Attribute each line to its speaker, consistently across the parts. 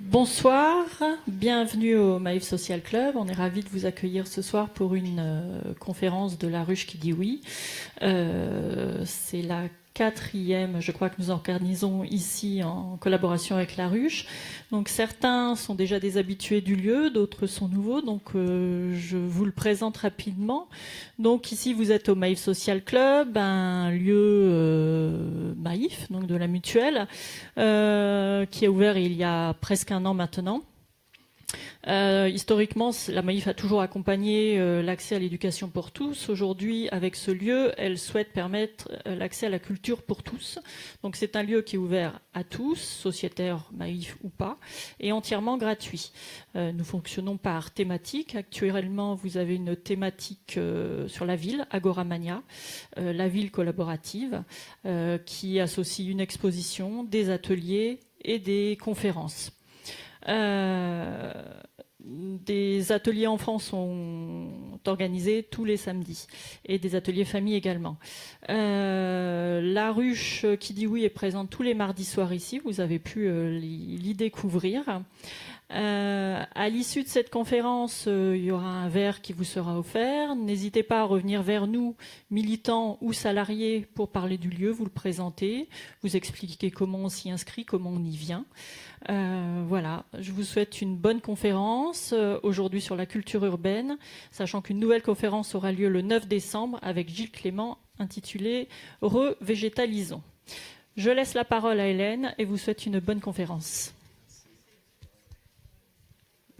Speaker 1: Bonsoir, bienvenue au Maïf Social Club. On est ravis de vous accueillir ce soir pour une conférence de La Ruche qui dit oui. C'est la 4e, je crois, que nous organisons ici en collaboration avec La Ruche. Donc certains sont déjà des habitués du lieu, d'autres sont nouveaux, donc je vous le présente rapidement. Donc ici vous êtes au Maïf Social Club, un lieu Maïf, donc de la mutuelle, qui est ouvert il y a presque un an maintenant. Historiquement, la Maïf a toujours accompagné l'accès à l'éducation pour tous. Aujourd'hui, avec ce lieu, elle souhaite permettre l'accès à la culture pour tous. Donc c'est un lieu qui est ouvert à tous, sociétaires Maïf ou pas, et entièrement gratuit. Nous fonctionnons par thématique. Actuellement, vous avez une thématique sur la ville, Agoramania, la ville collaborative, qui associe une exposition, des ateliers et des conférences. Des ateliers enfants sont organisés tous les samedis et des ateliers famille également. La Ruche qui dit oui est présente tous les mardis soirs ici. Vous avez pu l'y découvrir. À l'issue de cette conférence, il y aura un verre qui vous sera offert. N'hésitez pas à revenir vers nous, militants ou salariés, pour parler du lieu, vous le présenter, vous expliquer comment on s'y inscrit, comment on y vient. Voilà, je vous souhaite une bonne conférence aujourd'hui sur la culture urbaine, sachant qu'une nouvelle conférence aura lieu le 9 décembre avec Gilles Clément, intitulée « Revégétalisons ». Je laisse la parole à Hélène et vous souhaite une bonne conférence.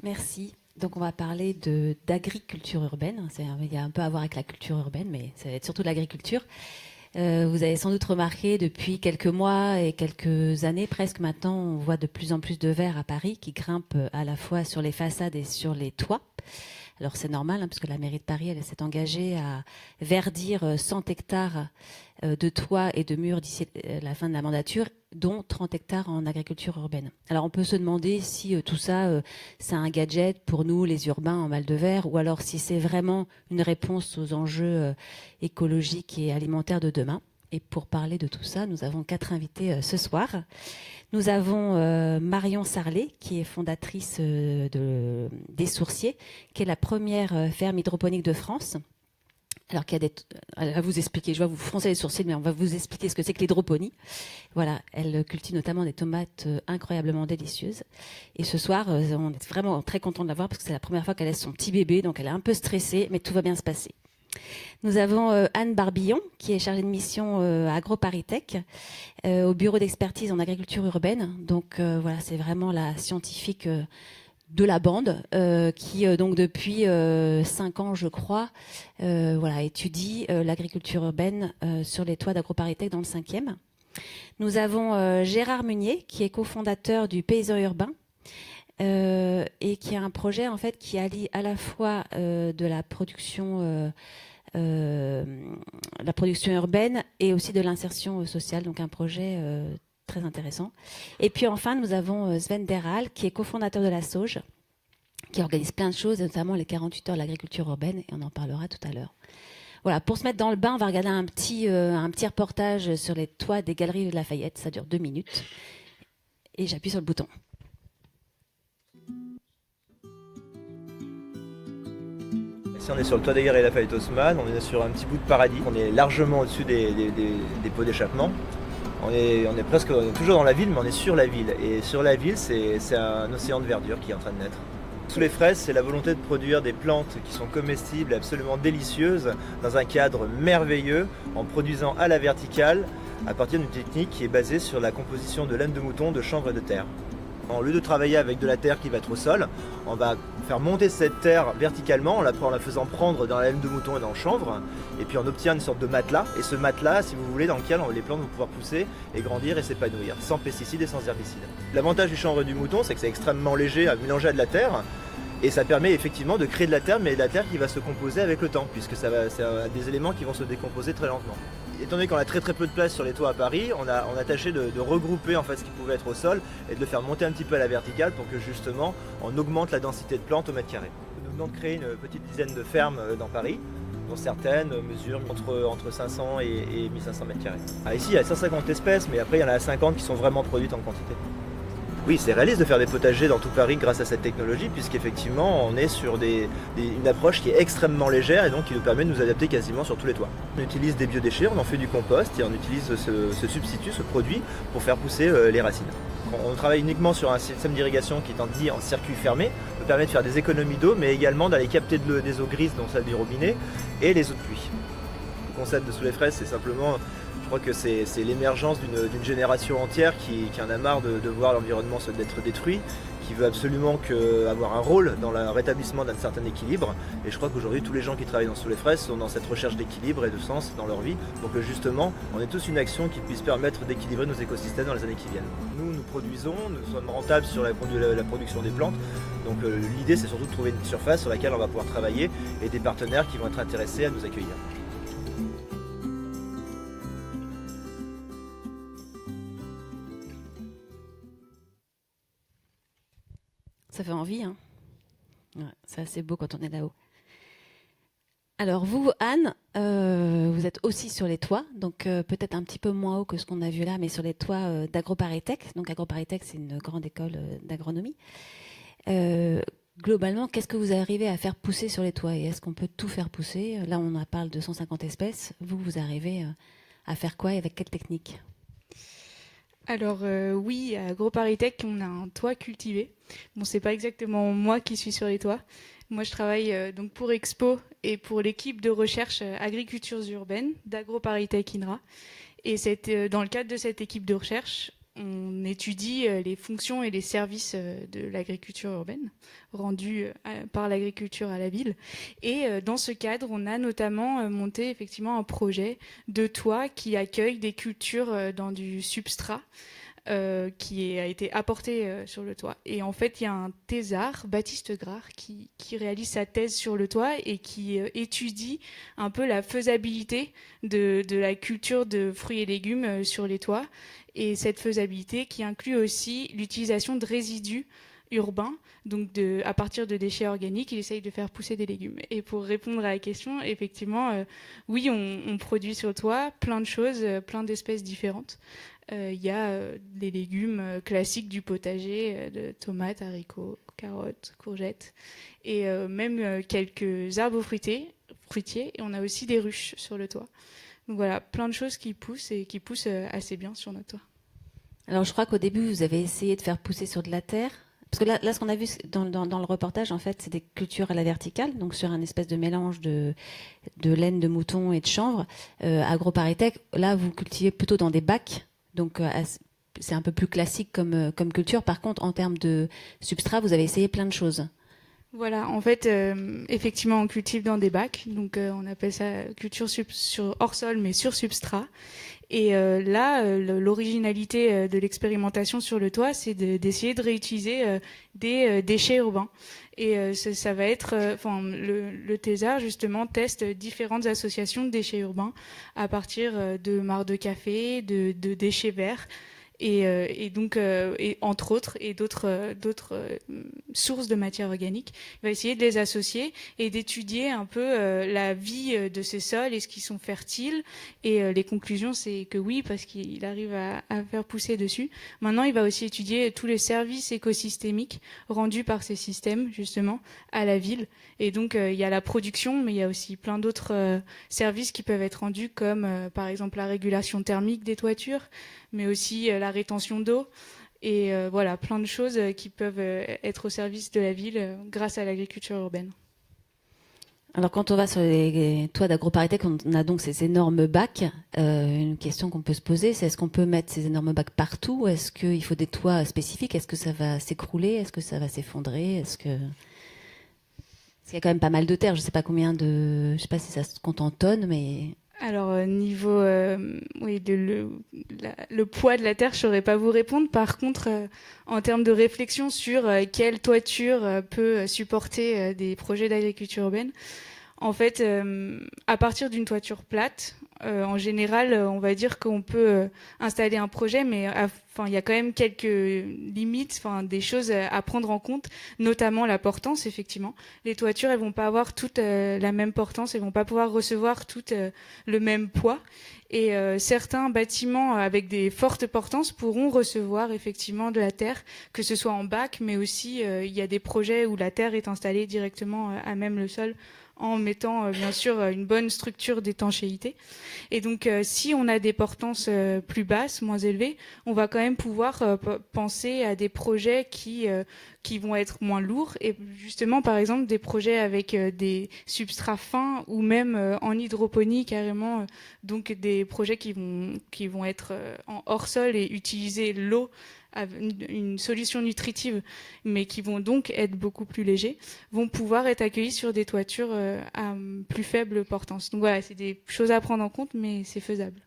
Speaker 2: Merci. Donc on va parler d'agriculture urbaine. Il y a un peu à voir avec la culture urbaine, mais ça va être surtout de l'agriculture. Vous avez sans doute remarqué depuis quelques mois et quelques années presque maintenant, on voit de plus en plus de verre à Paris qui grimpent à la fois sur les façades et sur les toits. Alors c'est normal, parce que la mairie de Paris, elle s'est engagée à verdir 100 hectares de toits et de murs d'ici la fin de la mandature, dont 30 hectares en agriculture urbaine. Alors on peut se demander si tout ça, c'est un gadget pour nous, les urbains en mal de verre, ou alors si c'est vraiment une réponse aux enjeux écologiques et alimentaires de demain. Et pour parler de tout ça, nous avons 4 invités ce soir. Nous avons Marion Sarlet, qui est fondatrice des Sourciers, qui est la première ferme hydroponique de France. Alors elle va vous expliquer, je vois vous froncer les sourcils, mais on va vous expliquer ce que c'est que l'hydroponie. Voilà, elle cultive notamment des tomates incroyablement délicieuses. Et ce soir, on est vraiment très content de la voir parce que c'est la première fois qu'elle laisse son petit bébé, donc elle est un peu stressée, mais tout va bien se passer. Nous avons Anne Barbillon, qui est chargée de mission AgroParisTech, au bureau d'expertise en agriculture urbaine. Donc voilà, c'est vraiment la scientifique de la bande, qui donc depuis 5 ans, je crois, étudie l'agriculture urbaine sur les toits d'AgroParisTech dans le 5e. Nous avons Gérard Munier, qui est cofondateur du Paysan Urbain, et qui a un projet en fait qui allie à la fois de la production urbaine et aussi de l'insertion sociale, donc un projet très intéressant. Et puis enfin, nous avons Sven Derhal, qui est cofondateur de la Sauge, qui organise plein de choses, notamment les 48 heures de l'agriculture urbaine, et on en parlera tout à l'heure. Voilà, pour se mettre dans le bain, on va regarder un petit reportage sur les toits des Galeries de Lafayette. Ça dure 2 minutes. Et j'appuie sur le bouton.
Speaker 3: Ici, on est sur le toit des Galeries Lafayette Haussmann, on est sur un petit bout de paradis. On est largement au-dessus des pots d'échappement. On est toujours dans la ville, mais on est sur la ville. Et sur la ville, c'est un océan de verdure qui est en train de naître. Sous les fraises, c'est la volonté de produire des plantes qui sont comestibles et absolument délicieuses dans un cadre merveilleux en produisant à la verticale à partir d'une technique qui est basée sur la composition de laine de mouton, de chanvre et de terre. Au lieu de travailler avec de la terre qui va être au sol, on va faire monter cette terre verticalement en la faisant prendre dans la laine de mouton et dans le chanvre, et puis on obtient une sorte de matelas, et ce matelas, si vous voulez, dans lequel les plantes vont pouvoir pousser et grandir et s'épanouir, sans pesticides et sans herbicides. L'avantage du chanvre et du mouton, c'est que c'est extrêmement léger à mélanger à de la terre, et ça permet effectivement de créer de la terre, mais de la terre qui va se composer avec le temps, puisque c'est des éléments qui vont se décomposer très lentement. Étant donné qu'on a très peu de place sur les toits à Paris, on a tâché de regrouper en fait ce qui pouvait être au sol et de le faire monter un petit peu à la verticale pour que justement on augmente la densité de plantes au mètre carré. Nous venons de créer une petite dizaine de fermes dans Paris, dont certaines mesurent entre 500 et 1500 mètres carrés. Ici il y a 150 espèces, mais après il y en a 50 qui sont vraiment produites en quantité. Oui, c'est réaliste de faire des potagers dans tout Paris grâce à cette technologie, puisqu'effectivement on est sur une approche qui est extrêmement légère et donc qui nous permet de nous adapter quasiment sur tous les toits. On utilise des biodéchets, on en fait du compost et on utilise ce substitut, ce produit, pour faire pousser les racines. On travaille uniquement sur un système d'irrigation qui est dit en circuit fermé, qui permet de faire des économies d'eau, mais également d'aller capter des eaux grises, donc celles des robinets, et les eaux de pluie. Le concept de Sous les fraises, c'est simplement... Je crois que c'est l'émergence d'une génération entière qui en a marre de voir l'environnement d'être détruit, qui veut absolument avoir un rôle dans le rétablissement d'un certain équilibre. Et je crois qu'aujourd'hui, tous les gens qui travaillent Sous les fraises sont dans cette recherche d'équilibre et de sens dans leur vie. Donc justement, on est tous une action qui puisse permettre d'équilibrer nos écosystèmes dans les années qui viennent. Nous produisons, nous sommes rentables sur la production des plantes. Donc l'idée, c'est surtout de trouver une surface sur laquelle on va pouvoir travailler et des partenaires qui vont être intéressés à nous accueillir.
Speaker 2: Ça fait envie, hein. Ouais, c'est assez beau quand on est là-haut. Alors vous, Anne, vous êtes aussi sur les toits, donc peut-être un petit peu moins haut que ce qu'on a vu là, mais sur les toits d'AgroParisTech. Donc AgroParisTech, c'est une grande école d'agronomie. Globalement, qu'est-ce que vous arrivez à faire pousser sur les toits? Et est-ce qu'on peut tout faire pousser? Là, on parle de 150 espèces. Vous arrivez à faire quoi et avec quelle technique?
Speaker 4: Alors oui, à AgroParisTech, on a un toit cultivé. Bon, c'est pas exactement moi qui suis sur les toits. Moi, je travaille donc pour Expo et pour l'équipe de recherche agricultures urbaines d'AgroParisTech INRA. Et c'est dans le cadre de cette équipe de recherche, on étudie les fonctions et les services de l'agriculture urbaine rendus par l'agriculture à la ville. Et dans ce cadre, on a notamment monté effectivement un projet de toit qui accueille des cultures dans du substrat qui a été apporté sur le toit. Et en fait, il y a un thésard, Baptiste Grard, qui réalise sa thèse sur le toit et qui étudie un peu la faisabilité de la culture de fruits et légumes sur les toits. Et cette faisabilité qui inclut aussi l'utilisation de résidus urbains, donc à partir de déchets organiques, il essaye de faire pousser des légumes. Et pour répondre à la question, effectivement, oui, on produit sur le toit plein de choses, plein d'espèces différentes. Il y a des légumes classiques du potager, de tomates, haricots, carottes, courgettes, et même quelques arbres fruitiers, et on a aussi des ruches sur le toit. Donc voilà, plein de choses qui poussent et qui poussent assez bien sur notre toit.
Speaker 2: Alors je crois qu'au début, vous avez essayé de faire pousser sur de la terre. Parce que là ce qu'on a vu dans le reportage, en fait, c'est des cultures à la verticale, donc sur un espèce de mélange de laine de mouton et de chanvre. AgroParisTech, là, vous cultivez plutôt dans des bacs, donc c'est un peu plus classique comme culture. Par contre, en termes de substrat, vous avez essayé plein de choses.
Speaker 4: Voilà, en fait, effectivement, on cultive dans des bacs, donc on appelle ça culture hors sol, mais sur substrat. Et là, l'originalité de l'expérimentation sur le toit, c'est d'essayer de réutiliser des déchets urbains. Et ça va être, le thésard justement teste différentes associations de déchets urbains à partir de mares de café, de déchets verts. Et donc, entre autres, et d'autres sources de matière organique, il va essayer de les associer et d'étudier un peu la vie de ces sols, est-ce qu'ils sont fertiles, et les conclusions, c'est que oui, parce qu'il arrive à faire pousser dessus. Maintenant, il va aussi étudier tous les services écosystémiques rendus par ces systèmes, justement, à la ville. Et donc, il y a la production, mais il y a aussi plein d'autres services qui peuvent être rendus, comme par exemple la régulation thermique des toitures, mais aussi la rétention d'eau Et voilà, plein de choses qui peuvent être au service de la ville grâce à l'agriculture urbaine.
Speaker 2: Alors quand on va sur les toits d'AgroParisTech, on a donc ces énormes bacs. Une question qu'on peut se poser, c'est est-ce qu'on peut mettre ces énormes bacs partout? Est-ce qu'il faut des toits spécifiques? Est-ce que ça va s'écrouler? Est-ce que ça va s'effondrer? Parce qu'il y a quand même pas mal de terre. Je sais pas si ça se compte en tonnes, mais...
Speaker 4: Alors niveau oui, le poids de la terre, je saurais pas vous répondre. Par contre, en termes de réflexion sur quelle toiture peut supporter des projets d'agriculture urbaine, en fait, à partir d'une toiture plate, en général, on va dire qu'on peut installer un projet, mais il y a quand même quelques limites, des choses à prendre en compte, notamment la portance, effectivement. Les toitures, elles vont pas avoir toutes la même portance, elles vont pas pouvoir recevoir toutes le même poids. Et certains bâtiments avec des fortes portances pourront recevoir effectivement de la terre, que ce soit en bac, mais aussi il y a des projets où la terre est installée directement à même le sol, en mettant bien sûr une bonne structure d'étanchéité. Et donc si on a des portances plus basses, moins élevées, on va quand même pouvoir penser à des projets qui vont être moins lourds, et justement par exemple des projets avec des substrats fins ou même en hydroponie carrément, donc des projets qui vont être en hors sol et utiliser l'eau, une solution nutritive, mais qui vont donc être beaucoup plus légers, vont pouvoir être accueillis sur des toitures à plus faible portance. Donc voilà, c'est des choses à prendre en compte, mais c'est faisable.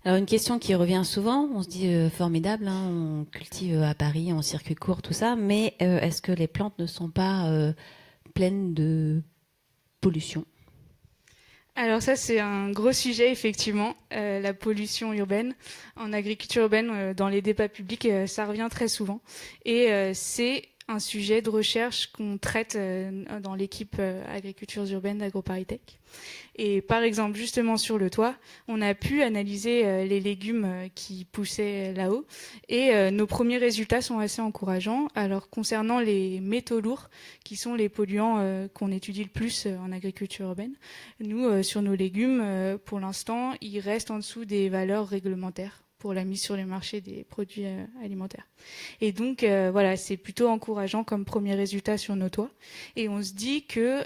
Speaker 2: Alors une question qui revient souvent, on se dit formidable, hein, on cultive à Paris en circuit court, tout ça, mais est-ce que les plantes ne sont pas pleines de pollution ?
Speaker 4: Alors ça, c'est un gros sujet, effectivement, la pollution urbaine. En agriculture urbaine, dans les débats publics, ça revient très souvent. Et c'est un sujet de recherche qu'on traite dans l'équipe agricultures urbaines d'AgroParisTech. Et par exemple, justement sur le toit, on a pu analyser les légumes qui poussaient là-haut, et nos premiers résultats sont assez encourageants. Alors concernant les métaux lourds, qui sont les polluants qu'on étudie le plus en agriculture urbaine, nous, sur nos légumes, pour l'instant, ils restent en dessous des valeurs réglementaires pour la mise sur le marché des produits alimentaires. Et donc, voilà, c'est plutôt encourageant comme premier résultat sur nos toits. Et on se dit que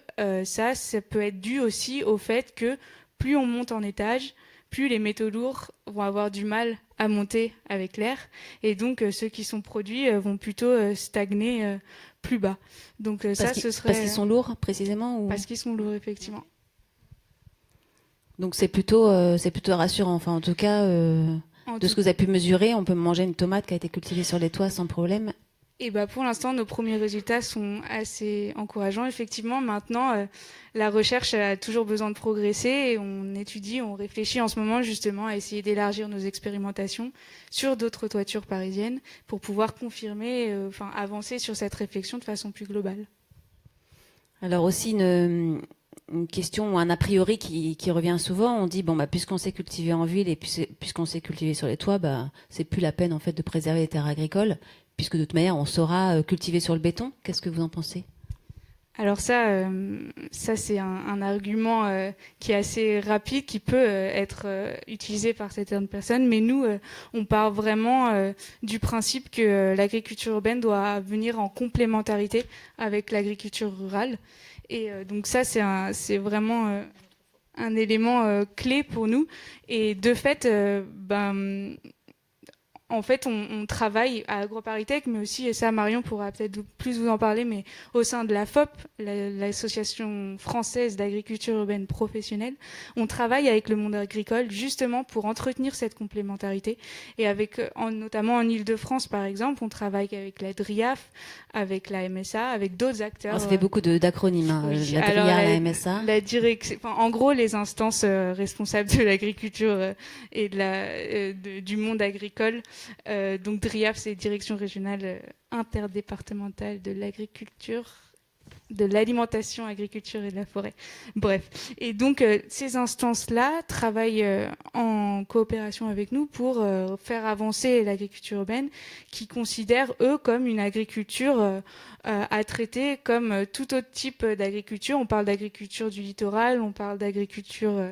Speaker 4: ça peut être dû aussi au fait que plus on monte en étage, plus les métaux lourds vont avoir du mal à monter avec l'air. Et donc, ceux qui sont produits vont plutôt stagner plus bas. Donc, ce serait...
Speaker 2: Parce qu'ils sont lourds, précisément ou...
Speaker 4: Parce qu'ils sont lourds, effectivement.
Speaker 2: Donc, c'est plutôt rassurant. Enfin, en tout cas... De ce que vous avez pu mesurer, on peut manger une tomate qui a été cultivée sur les toits sans problème?
Speaker 4: Et pour l'instant, nos premiers résultats sont assez encourageants. Effectivement, maintenant, la recherche a toujours besoin de progresser, et on réfléchit en ce moment justement à essayer d'élargir nos expérimentations sur d'autres toitures parisiennes pour pouvoir confirmer, avancer sur cette réflexion de façon plus globale.
Speaker 2: Alors aussi une question ou un a priori qui revient souvent, on dit puisqu'on sait cultiver en ville et puisqu'on sait cultiver sur les toits, c'est plus la peine en fait de préserver les terres agricoles, puisque de toute manière on saura cultiver sur le béton. Qu'est-ce que vous en pensez ?
Speaker 4: Alors ça c'est un argument qui est assez rapide, qui peut être utilisé par certaines personnes, mais nous, on part vraiment du principe que l'agriculture urbaine doit venir en complémentarité avec l'agriculture rurale. Et donc ça, c'est vraiment un élément clé pour nous. Et de fait, en fait, on travaille à AgroParisTech, mais aussi, et ça Marion pourra peut-être plus vous en parler, mais au sein de la FOP, l'Association française d'agriculture urbaine professionnelle, on travaille avec le monde agricole justement pour entretenir cette complémentarité. Et notamment en Ile-de-France, par exemple, on travaille avec la DRIAF, avec la MSA, avec d'autres acteurs.
Speaker 2: Alors, ça fait beaucoup d'acronymes, hein,
Speaker 4: oui.
Speaker 2: la DRIAF, la MSA.
Speaker 4: En gros, les instances responsables de l'agriculture et du monde agricole. Donc DRIAF, c'est Direction régionale interdépartementale de l'agriculture, de l'alimentation, agriculture et de la forêt. Bref. Et donc ces instances-là travaillent en coopération avec nous pour faire avancer l'agriculture urbaine, qui considèrent eux comme une agriculture à traiter comme tout autre type d'agriculture. On parle d'agriculture du littoral, on parle d'agriculture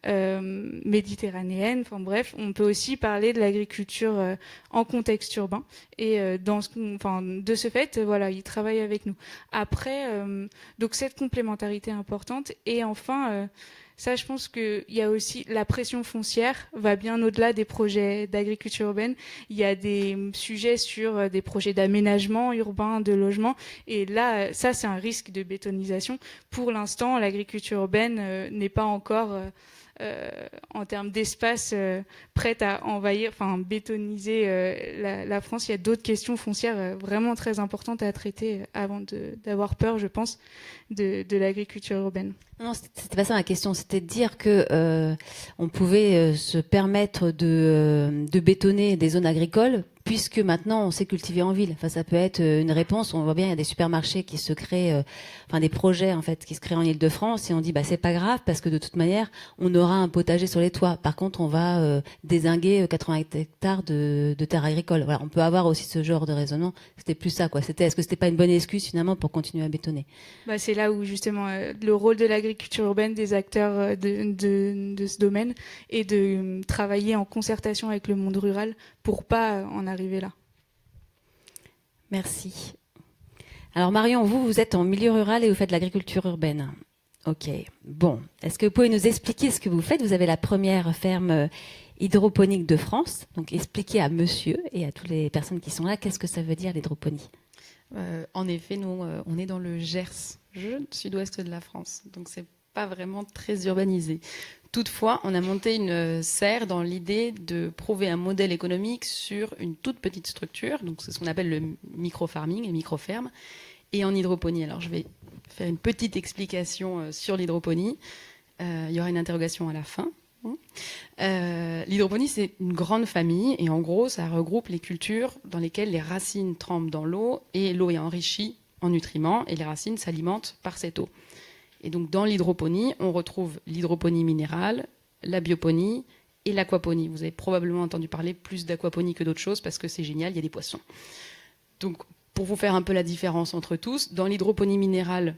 Speaker 4: méditerranéenne. Enfin bref, on peut aussi parler de l'agriculture en contexte urbain. Et de ce fait, voilà, ils travaillent avec nous. Après, donc cette complémentarité importante. Et enfin, ça, je pense qu'il y a aussi la pression foncière va bien au-delà des projets d'agriculture urbaine. Il y a des sujets sur des projets d'aménagement urbain, de logement. Et là, ça, c'est un risque de bétonisation. Pour l'instant, l'agriculture urbaine n'est pas encore, en termes d'espace, prête à envahir, enfin bétoniser la France. Il y a d'autres questions foncières vraiment très importantes à traiter avant d'avoir peur, je pense, de l'agriculture urbaine.
Speaker 2: Non, c'était pas ça ma question. C'était de dire que on pouvait se permettre de bétonner des zones agricoles, puisque maintenant on sait cultiver en ville. Enfin, ça peut être une réponse. On voit bien, il y a des supermarchés qui se créent, des projets en fait qui se créent en Île-de-France, et on dit c'est pas grave parce que de toute manière on aura un potager sur les toits. Par contre, on va dézinguer 80 hectares de terres agricoles. Voilà, on peut avoir aussi ce genre de raisonnement. C'était plus ça, quoi. Est-ce que c'était pas une bonne excuse finalement pour continuer à bétonner?
Speaker 4: C'est là où justement le rôle de l'agriculture urbaine, des acteurs de ce domaine, et de travailler en concertation avec le monde rural pour pas en arriver là.
Speaker 2: Merci. Alors Marion, vous êtes en milieu rural et vous faites de l'agriculture urbaine. Ok. Bon, est-ce que vous pouvez nous expliquer ce que vous faites? Vous avez la première ferme hydroponique de France. Donc expliquez à monsieur et à toutes les personnes qui sont là, qu'est-ce que ça veut dire l'hydroponie?
Speaker 5: En effet, nous, on est dans le Gers, sud-ouest de la France. Donc, c'est pas vraiment très urbanisé. Toutefois, on a monté une serre dans l'idée de prouver un modèle économique sur une toute petite structure. Donc, c'est ce qu'on appelle le micro-farming, les micro-fermes, et en hydroponie. Alors, je vais faire une petite explication sur l'hydroponie. Il y aura une interrogation à la fin. L'hydroponie, c'est une grande famille, et en gros, ça regroupe les cultures dans lesquelles les racines trempent dans l'eau, et l'eau est enrichie en nutriments, et les racines s'alimentent par cette eau. Et donc, dans l'hydroponie, on retrouve l'hydroponie minérale, la bioponie et l'aquaponie. Vous avez probablement entendu parler plus d'aquaponie que d'autres choses, parce que c'est génial, il y a des poissons. Donc, pour vous faire un peu la différence entre tous, dans l'hydroponie minérale,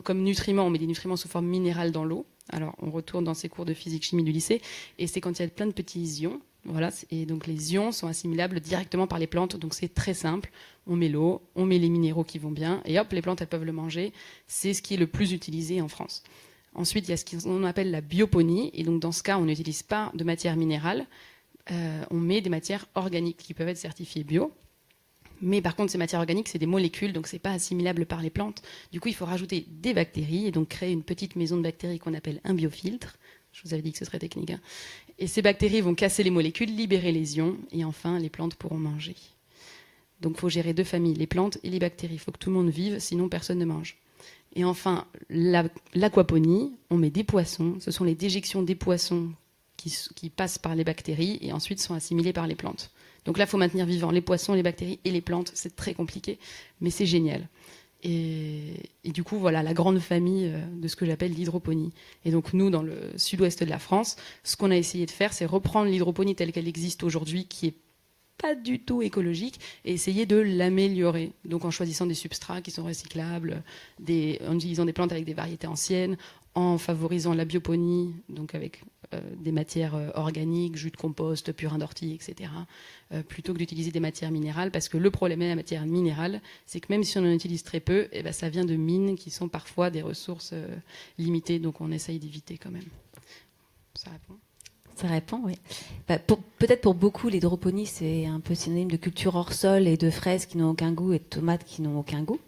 Speaker 5: comme nutriments, on met des nutriments sous forme minérale dans l'eau. Alors, on retourne dans ces cours de physique-chimie du lycée, et c'est quand il y a plein de petits ions. Voilà, et donc les ions sont assimilables directement par les plantes, donc c'est très simple. On met l'eau, on met les minéraux qui vont bien, et hop, les plantes, elles peuvent le manger. C'est ce qui est le plus utilisé en France. Ensuite, il y a ce qu'on appelle la bioponie, et donc dans ce cas, on n'utilise pas de matière minérale, on met des matières organiques qui peuvent être certifiées bio. Mais par contre, ces matières organiques, c'est des molécules, donc c'est pas assimilable par les plantes. Du coup, il faut rajouter des bactéries, et donc créer une petite maison de bactéries qu'on appelle un biofiltre. Je vous avais dit que ce serait technique. Et ces bactéries vont casser les molécules, libérer les ions, et enfin, les plantes pourront manger. Donc, il faut gérer deux familles, les plantes et les bactéries. Il faut que tout le monde vive, sinon personne ne mange. Et enfin, l'aquaponie, on met des poissons. Ce sont les déjections des poissons qui passent par les bactéries et ensuite sont assimilées par les plantes. Donc là, il faut maintenir vivant les poissons, les bactéries et les plantes. C'est très compliqué, mais c'est génial. Et du coup, voilà la grande famille de ce que j'appelle l'hydroponie. Et donc nous, dans le sud-ouest de la France, ce qu'on a essayé de faire, c'est reprendre l'hydroponie telle qu'elle existe aujourd'hui, qui est pas du tout écologique, et essayer de l'améliorer. Donc en choisissant des substrats qui sont recyclables, en utilisant des plantes avec des variétés anciennes, en favorisant la bioponie, donc avec des matières organiques, jus de compost, purin d'ortie, etc., plutôt que d'utiliser des matières minérales, parce que le problème de la matière minérale, c'est que même si on en utilise très peu, ça vient de mines qui sont parfois des ressources limitées, donc on essaye d'éviter quand même. Ça répond ?
Speaker 2: Ça répond, oui. Peut-être pour beaucoup, l'hydroponie, c'est un peu synonyme de culture hors sol et de fraises qui n'ont aucun goût et de tomates qui n'ont aucun goût.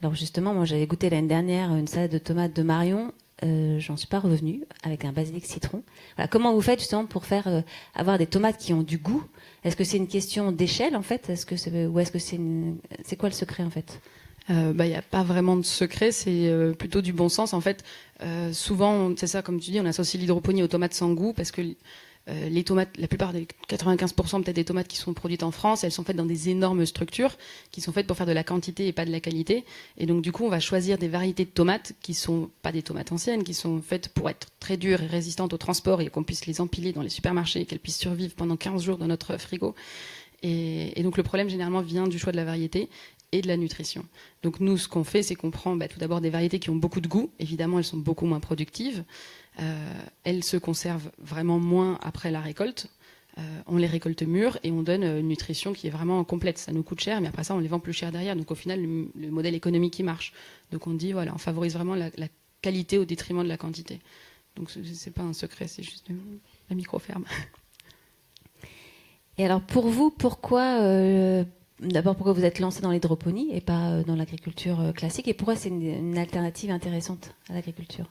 Speaker 2: Alors justement, moi j'avais goûté l'année dernière une salade de tomates de Marion. J'en suis pas revenue avec un basilic citron. Voilà, comment vous faites justement pour faire avoir des tomates qui ont du goût? Est-ce que c'est une question d'échelle en fait? Ou est-ce que c'est quoi le secret en fait?
Speaker 5: Il n'y a pas vraiment de secret, c'est plutôt du bon sens. En fait, souvent, c'est ça, comme tu dis, on associe l'hydroponie aux tomates sans goût parce que les tomates, la plupart des 95% peut-être des tomates qui sont produites en France, elles sont faites dans des énormes structures qui sont faites pour faire de la quantité et pas de la qualité. Et donc, du coup, on va choisir des variétés de tomates qui sont pas des tomates anciennes, qui sont faites pour être très dures et résistantes au transport et qu'on puisse les empiler dans les supermarchés et qu'elles puissent survivre pendant 15 jours dans notre frigo. Et donc, le problème, généralement, vient du choix de la variété et de la nutrition. Donc nous, ce qu'on fait, c'est qu'on prend tout d'abord des variétés qui ont beaucoup de goût. Évidemment, elles sont beaucoup moins productives. elles se conservent vraiment moins après la récolte. On les récolte mûres et on donne une nutrition qui est vraiment complète. Ça nous coûte cher, mais après ça, on les vend plus cher derrière. Donc au final, le modèle économique qui marche. Donc on dit, voilà, on favorise vraiment la qualité au détriment de la quantité. Donc c'est pas un secret, c'est juste la micro-ferme.
Speaker 2: Et alors pour vous, pourquoi d'abord pourquoi vous êtes lancé dans l'hydroponie et pas dans l'agriculture classique, et pourquoi c'est une alternative intéressante à l'agriculture?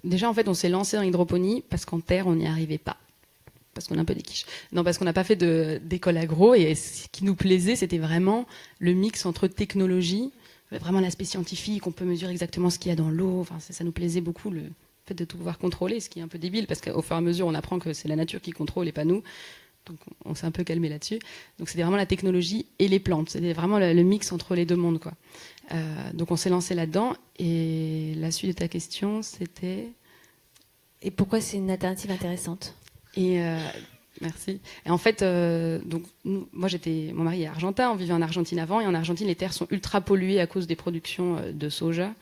Speaker 5: Déjà, en fait, on s'est lancé dans l'hydroponie parce qu'en terre, on n'y arrivait pas. Parce qu'on a un peu des quiches. Non, parce qu'on n'a pas fait d'école agro, et ce qui nous plaisait, c'était vraiment le mix entre technologie, vraiment l'aspect scientifique, on peut mesurer exactement ce qu'il y a dans l'eau. Enfin, ça nous plaisait beaucoup, le fait de tout pouvoir contrôler, ce qui est un peu débile, parce qu'au fur et à mesure, on apprend que c'est la nature qui contrôle et pas nous. Donc on s'est un peu calmé là-dessus. Donc c'était vraiment la technologie et les plantes. C'était vraiment le mix entre les deux mondes, quoi. Donc on s'est lancé là-dedans. Et la suite de ta question, c'était...
Speaker 2: Et pourquoi c'est une alternative intéressante?
Speaker 5: Merci. Et en fait, donc, moi mon mari est argentin, on vivait en Argentine avant, et en Argentine, les terres sont ultra polluées à cause des productions de soja,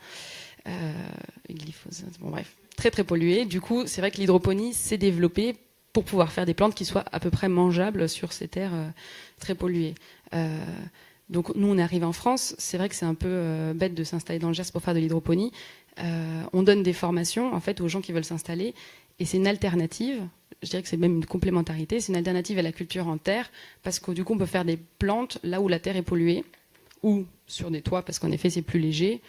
Speaker 5: glyphosate, bon bref, très très polluées. Du coup, c'est vrai que l'hydroponie s'est développée pour pouvoir faire des plantes qui soient à peu près mangeables sur ces terres très polluées. Donc nous, on est arrivé en France. C'est vrai que c'est un peu bête de s'installer dans le Gers pour faire de l'hydroponie. On donne des formations en fait aux gens qui veulent s'installer, et c'est une alternative. Je dirais que c'est même une complémentarité. C'est une alternative à la culture en terre, parce que du coup, on peut faire des plantes là où la terre est polluée, ou sur des toits parce qu'en effet c'est plus léger,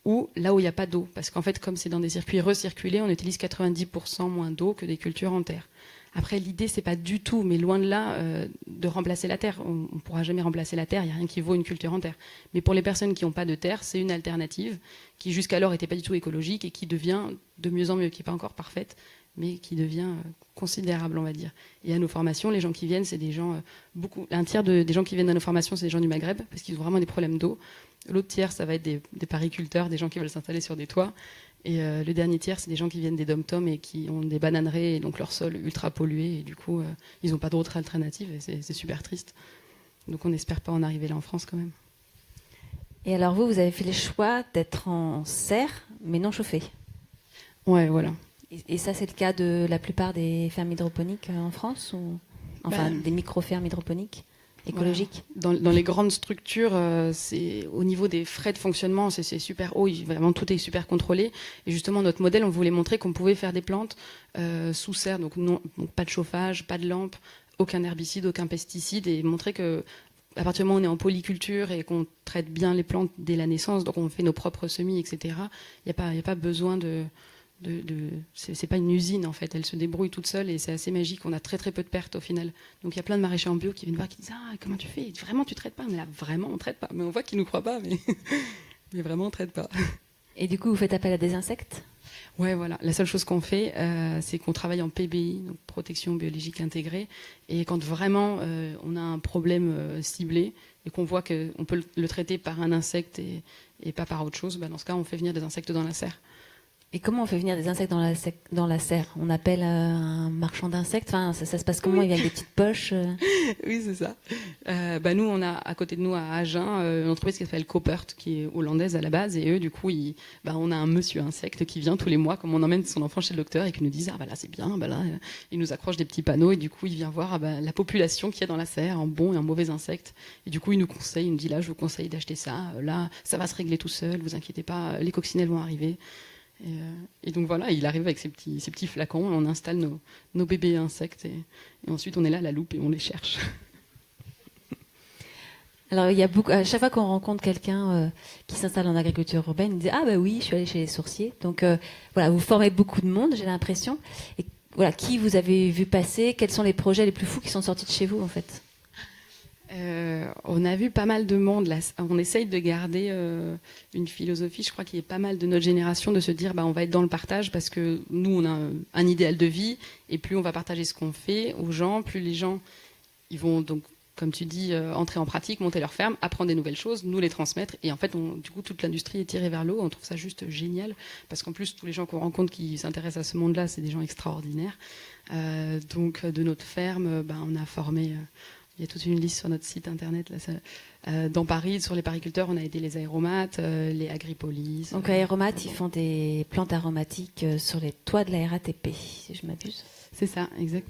Speaker 5: ou là où il n'y a pas d'eau, parce qu'en fait, comme c'est dans des circuits recirculés, on utilise 90% moins d'eau que des cultures en terre. Après, l'idée, c'est pas du tout, mais loin de là, de remplacer la terre. On ne pourra jamais remplacer la terre, il n'y a rien qui vaut une culture en terre. Mais pour les personnes qui n'ont pas de terre, c'est une alternative qui jusqu'alors n'était pas du tout écologique et qui devient de mieux en mieux, qui n'est pas encore parfaite, mais qui devient considérable, on va dire. Et à nos formations, les gens qui viennent, c'est des gens, un tiers des gens qui viennent à nos formations, c'est des gens du Maghreb, parce qu'ils ont vraiment des problèmes d'eau. L'autre tiers, ça va être des pariculteurs, des gens qui veulent s'installer sur des toits. Et le dernier tiers, c'est des gens qui viennent des dom-toms et qui ont des bananeraies, et donc leur sol ultra pollué, et du coup, ils n'ont pas d'autre alternative, et c'est super triste. Donc on n'espère pas en arriver là en France quand même.
Speaker 2: Et alors vous avez fait le choix d'être en serre, mais non chauffée.
Speaker 5: Ouais, voilà.
Speaker 2: Et ça, c'est le cas de la plupart des fermes hydroponiques en France, ou enfin des micro-fermes hydroponiques écologiques.
Speaker 5: Voilà. Dans les grandes structures, c'est au niveau des frais de fonctionnement, c'est super haut. Vraiment, tout est super contrôlé. Et justement, notre modèle, on voulait montrer qu'on pouvait faire des plantes sous serre, donc pas de chauffage, pas de lampe, aucun herbicide, aucun pesticide, et montrer que à partir du moment où on est en polyculture et qu'on traite bien les plantes dès la naissance, donc on fait nos propres semis, etc. Il n'y a pas besoin c'est pas une usine en fait, elle se débrouille toute seule et c'est assez magique. On a très très peu de pertes au final. Donc il y a plein de maraîchers en bio qui viennent voir, qui disent comment tu fais, vraiment tu traites pas? Mais là vraiment on traite pas, mais on voit qu'ils nous croient pas, mais vraiment on traite pas.
Speaker 2: Et du coup vous faites appel à des insectes?
Speaker 5: Ouais, voilà. La seule chose qu'on fait, c'est qu'on travaille en PBI, donc protection biologique intégrée, et quand vraiment on a un problème ciblé et qu'on voit qu'on peut le traiter par un insecte et pas par autre chose, dans ce cas on fait venir des insectes dans la serre.
Speaker 2: Et comment on fait venir des insectes dans la serre? On appelle un marchand d'insectes? Enfin, ça se passe comment? Oui. Il vient avec des petites poches
Speaker 5: Oui, c'est ça. Nous, on a à côté de nous, à Agen, une entreprise qui s'appelle Coopert, qui est hollandaise à la base. Et eux, du coup, on a un monsieur insecte qui vient tous les mois, comme on emmène son enfant chez le docteur, et qui nous dit là, c'est bien. Là, il nous accroche des petits panneaux. Et du coup, il vient voir la population qu'il y a dans la serre, un bon et un mauvais insecte. Et du coup, il nous conseille. Il nous dit là, je vous conseille d'acheter ça. Là, ça va se régler tout seul. Vous inquiétez pas, les coccinelles vont arriver. Et donc voilà, il arrive avec ces petits flacons, on installe nos bébés insectes et ensuite on est là à la loupe et on les cherche.
Speaker 2: Alors il y a à chaque fois qu'on rencontre quelqu'un qui s'installe en agriculture urbaine, il dit oui, je suis allé chez les sourciers. Donc voilà, vous formez beaucoup de monde, j'ai l'impression. Et voilà, qui vous avez vu passer? Quels sont les projets les plus fous qui sont sortis de chez vous en fait?
Speaker 5: On a vu pas mal de monde là. On essaye de garder une philosophie, je crois qu'il y a pas mal de notre génération, de se dire on va être dans le partage parce que nous on a un idéal de vie et plus on va partager ce qu'on fait aux gens, plus les gens ils vont donc comme tu dis entrer en pratique, monter leur ferme, apprendre des nouvelles choses, nous les transmettre et en fait du coup toute l'industrie est tirée vers le haut. On trouve ça juste génial parce qu'en plus tous les gens qu'on rencontre qui s'intéressent à ce monde-là, c'est des gens extraordinaires. Donc de notre ferme, on a formé Il y a toute une liste sur notre site internet. Là, dans Paris, sur les pariculteurs, on a aidé les aéromates, les agripolis.
Speaker 2: Donc aéromates, ils font des plantes aromatiques sur les toits de la RATP, si je m'abuse.
Speaker 5: C'est ça, exact.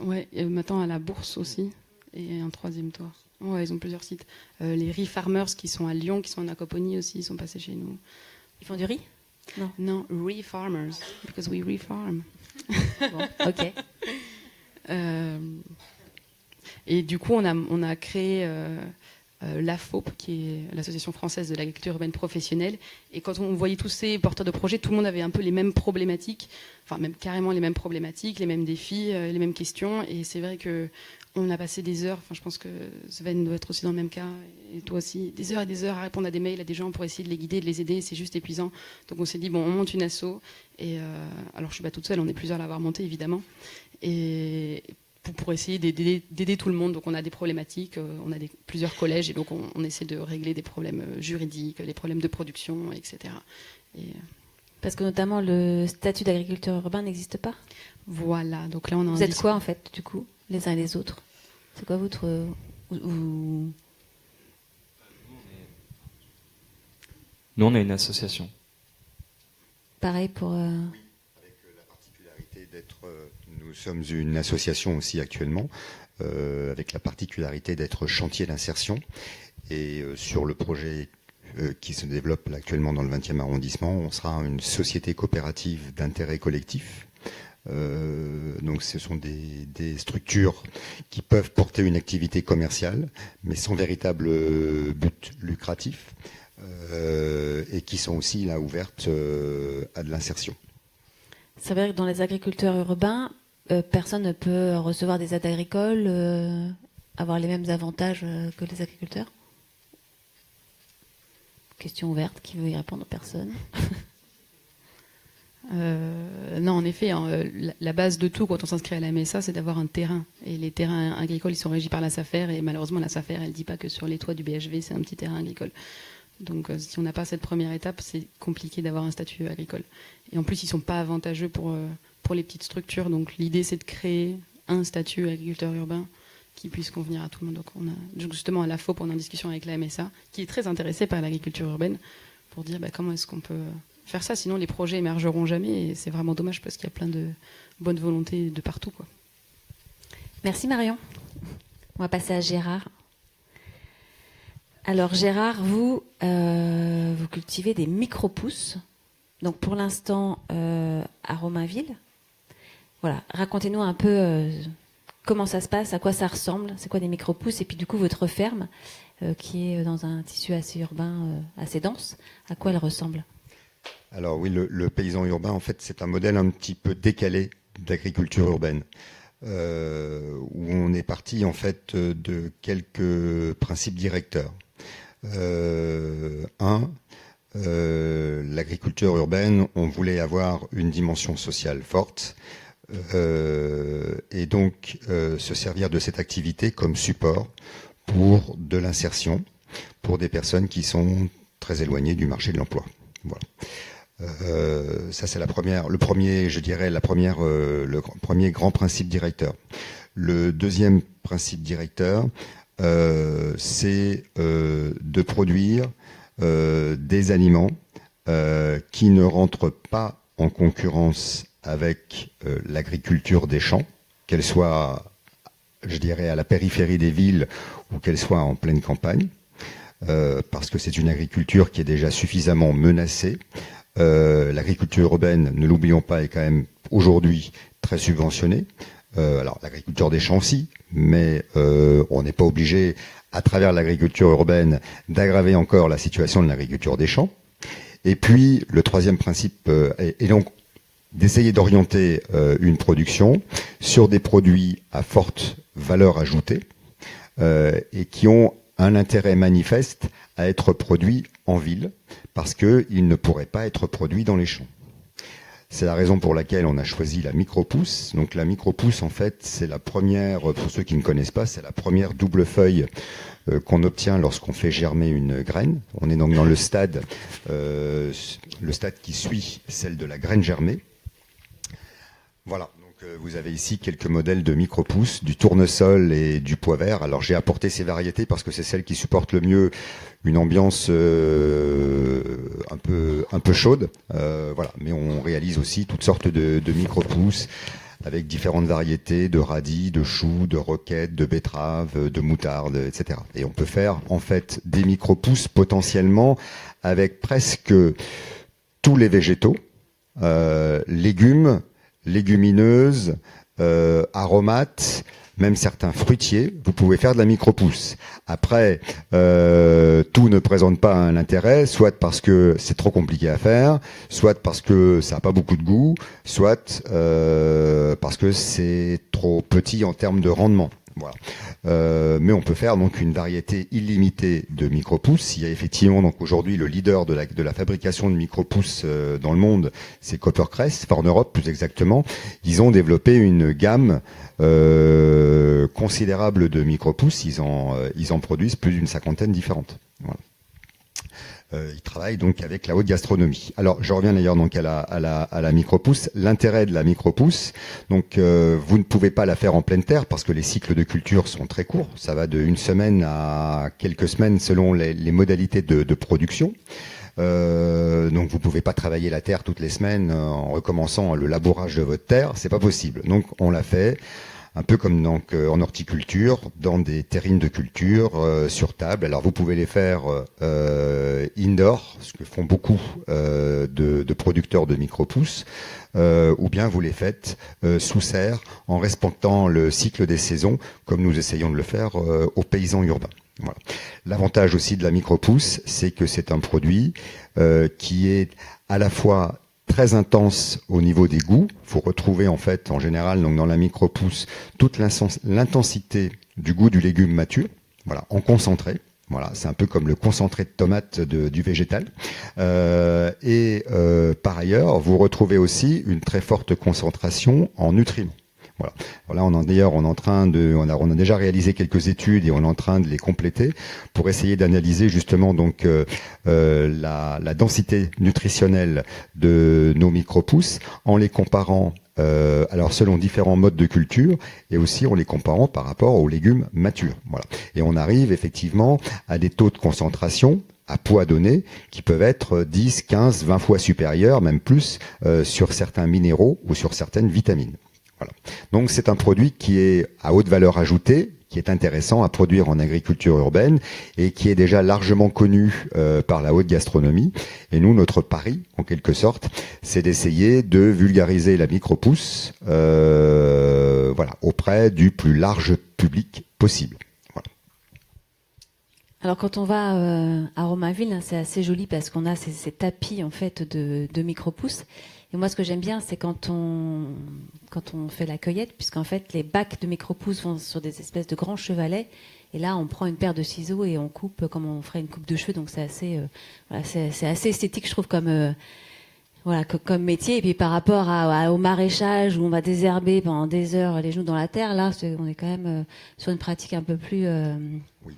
Speaker 5: Ouais, et maintenant à la Bourse aussi, et un 3e toit. Ouais, ils ont plusieurs sites. Les Riz Farmers qui sont à Lyon, qui sont en aquaponie aussi, ils sont passés chez nous.
Speaker 2: Ils font du riz?
Speaker 5: Non, Riz Farmers, because we refarm.
Speaker 2: Bon, ok.
Speaker 5: Et du coup, on a créé l'AFOP, qui est l'Association française de l'agriculture urbaine professionnelle. Et quand on voyait tous ces porteurs de projets, tout le monde avait un peu les mêmes problématiques, enfin même carrément les mêmes problématiques, les mêmes défis, les mêmes questions. Et c'est vrai que on a passé des heures, enfin je pense que Sven doit être aussi dans le même cas, et toi aussi, des heures et des heures à répondre à des mails à des gens pour essayer de les guider, de les aider, c'est juste épuisant. Donc on s'est dit, bon, on monte une asso, et alors je suis pas toute seule, on est plusieurs à l'avoir montée évidemment, et pour essayer d'aider tout le monde. Donc on a des problématiques, on a plusieurs collèges, et donc on essaie de régler des problèmes juridiques, les problèmes de production, etc.
Speaker 2: Parce que notamment le statut d'agriculteur urbain n'existe pas.
Speaker 5: Voilà, donc là on a
Speaker 2: Vous êtes quoi en fait, du coup, les uns et les autres? C'est quoi votre...
Speaker 6: Nous, on est une association.
Speaker 2: Pareil pour...
Speaker 7: Avec la particularité d'être... nous sommes une association aussi actuellement, avec la particularité d'être chantier d'insertion. Et sur le projet qui se développe là, actuellement dans le 20e arrondissement, on sera une société coopérative d'intérêt collectif. Donc ce sont des structures qui peuvent porter une activité commerciale, mais sans véritable but lucratif, et qui sont aussi là ouvertes à de l'insertion.
Speaker 2: Ça veut dire que dans les agriculteurs urbains, personne ne peut recevoir des aides agricoles, avoir les mêmes avantages que les agriculteurs? Question ouverte, qui veut y répondre? Personne.
Speaker 5: Non, en effet, la base de tout quand on s'inscrit à la MSA, c'est d'avoir un terrain. Et les terrains agricoles, ils sont régis par la SAFER. Et malheureusement, la SAFER, elle ne dit pas que sur les toits du BHV, c'est un petit terrain agricole. Donc, si on n'a pas cette première étape, c'est compliqué d'avoir un statut agricole. Et en plus, ils ne sont pas avantageux pour les petites structures. Donc, l'idée, c'est de créer un statut agriculteur urbain qui puisse convenir à tout le monde. Donc, on a justement à la FOP, on est en discussion avec la MSA, qui est très intéressée par l'agriculture urbaine, pour dire comment est-ce qu'on peut faire ça, sinon les projets émergeront jamais, et c'est vraiment dommage parce qu'il y a plein de bonne volonté de partout, quoi.
Speaker 2: Merci Marion. On va passer à Gérard. Alors Gérard, vous cultivez des micro-pousses, donc pour l'instant à Romainville. Voilà, racontez-nous un peu comment ça se passe, à quoi ça ressemble, c'est quoi des micro-pousses, et puis du coup votre ferme qui est dans un tissu assez urbain, assez dense, à quoi elle ressemble?
Speaker 7: Alors oui, le paysan urbain, en fait, c'est un modèle un petit peu décalé d'agriculture urbaine, où on est parti en fait de quelques principes directeurs. L'agriculture urbaine, on voulait avoir une dimension sociale forte, et donc se servir de cette activité comme support pour de l'insertion pour des personnes qui sont très éloignées du marché de l'emploi. Voilà. Ça c'est le premier grand principe directeur. Le deuxième principe directeur, c'est de produire des aliments qui ne rentrent pas en concurrence avec l'agriculture des champs, qu'elle soit, je dirais, à la périphérie des villes ou qu'elle soit en pleine campagne, parce que c'est une agriculture qui est déjà suffisamment menacée. L'agriculture urbaine, ne l'oublions pas, est quand même aujourd'hui très subventionnée. Alors l'agriculture des champs aussi, mais on n'est pas obligé, à travers l'agriculture urbaine, d'aggraver encore la situation de l'agriculture des champs. Et puis le troisième principe est donc d'essayer d'orienter une production sur des produits à forte valeur ajoutée et qui ont un intérêt manifeste à être produits en ville, parce qu'ils ne pourraient pas être produits dans les champs. C'est la raison pour laquelle on a choisi la micro-pousse. Donc la micro-pousse, en fait, c'est la première, pour ceux qui ne connaissent pas, c'est la première double feuille qu'on obtient lorsqu'on fait germer une graine. On est donc dans le stade qui suit celle de la graine germée. Voilà, donc vous avez ici quelques modèles de micro-pousses, du tournesol et du pois vert. Alors j'ai apporté ces variétés parce que c'est celles qui supportent le mieux une ambiance un peu chaude. Voilà, mais on réalise aussi toutes sortes de micro-pousses avec différentes variétés de radis, de choux, de roquettes, de betteraves, de moutarde, etc. Et on peut faire en fait des micro-pousses potentiellement avec presque tous les végétaux, légumes, légumineuses, aromates, même certains fruitiers, vous pouvez faire de la micro-pousse. Après, tout ne présente pas un intérêt, soit parce que c'est trop compliqué à faire, soit parce que ça n'a pas beaucoup de goût, soit parce que c'est trop petit en termes de rendement. Voilà. Mais on peut faire donc une variété illimitée de micro-pousses. Il y a effectivement donc aujourd'hui le leader de la fabrication de micro-pousses dans le monde, c'est Coppercrest, enfin en Europe plus exactement. Ils ont développé une gamme considérable de micro-pousses. Ils en produisent plus d'une 50aine différentes. Voilà. Ils travaillent donc avec la haute gastronomie. Alors, je reviens d'ailleurs donc à la micro-pousse. L'intérêt de la micro-pousse, donc vous ne pouvez pas la faire en pleine terre parce que les cycles de culture sont très courts. Ça va de une semaine à quelques semaines selon les modalités de production. Donc vous pouvez pas travailler la terre toutes les semaines en recommençant le labourage de votre terre. C'est pas possible. Donc on l'a fait un peu comme donc en horticulture, dans des terrines de culture sur table. Alors vous pouvez les faire indoor, ce que font beaucoup de producteurs de micro-pousses, ou bien vous les faites sous serre en respectant le cycle des saisons, comme nous essayons de le faire aux paysans urbains. Voilà. L'avantage aussi de la micro-pousse, c'est que c'est un produit qui est à la fois très intense au niveau des goûts. Il faut retrouver en fait en général donc dans la micro-pousse toute l'intensité du goût du légume mature, voilà, en concentré. Voilà, c'est un peu comme le concentré de tomate du végétal. Par ailleurs, vous retrouvez aussi une très forte concentration en nutriments. Voilà. Là, on a déjà réalisé quelques études et on est en train de les compléter pour essayer d'analyser justement donc la densité nutritionnelle de nos micro-pousses en les comparant alors selon différents modes de culture et aussi en les comparant par rapport aux légumes matures. Voilà. Et on arrive effectivement à des taux de concentration à poids donné qui peuvent être 10, 15, 20 fois supérieurs, même plus, sur certains minéraux ou sur certaines vitamines. Voilà. Donc c'est un produit qui est à haute valeur ajoutée, qui est intéressant à produire en agriculture urbaine et qui est déjà largement connu par la haute gastronomie. Et nous, notre pari, en quelque sorte, c'est d'essayer de vulgariser la micro-pousse voilà, auprès du plus large public possible. Voilà.
Speaker 2: Alors quand on va à Romainville, hein, c'est assez joli parce qu'on a ces tapis en fait de micro-pousses. Et moi, ce que j'aime bien, c'est quand on fait la cueillette, puisqu'en fait, les bacs de micro-pousses vont sur des espèces de grands chevalets. Et là, on prend une paire de ciseaux et on coupe comme on ferait une coupe de cheveux. Donc, c'est assez, voilà, c'est assez esthétique, je trouve, comme métier. Et puis, par rapport au maraîchage, où on va désherber pendant des heures les genoux dans la terre, là, on est quand même sur une pratique un peu plus...
Speaker 7: Oui.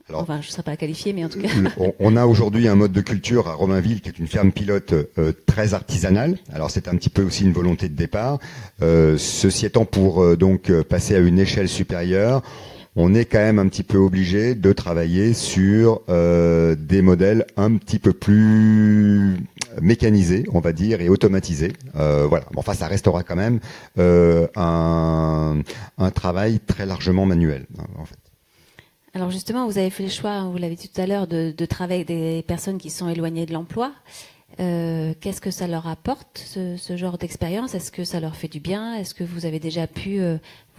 Speaker 7: Alors,
Speaker 2: enfin, je ne saurais pas la qualifier, mais en tout cas...
Speaker 7: On a aujourd'hui un mode de culture à Romainville qui est une ferme pilote très artisanale. Alors, c'est un petit peu aussi une volonté de départ. Ceci étant, pour donc passer à une échelle supérieure, on est quand même un petit peu obligé de travailler sur des modèles un petit peu plus mécanisés, on va dire, et automatisés. Voilà. Bon, enfin, ça restera quand même un travail très largement manuel, en fait.
Speaker 2: Alors justement, vous avez fait le choix, vous l'avez dit tout à l'heure, de travailler avec des personnes qui sont éloignées de l'emploi. Qu'est-ce que ça leur apporte, ce genre d'expérience? Est-ce que ça leur fait du bien? Est-ce que vous avez déjà pu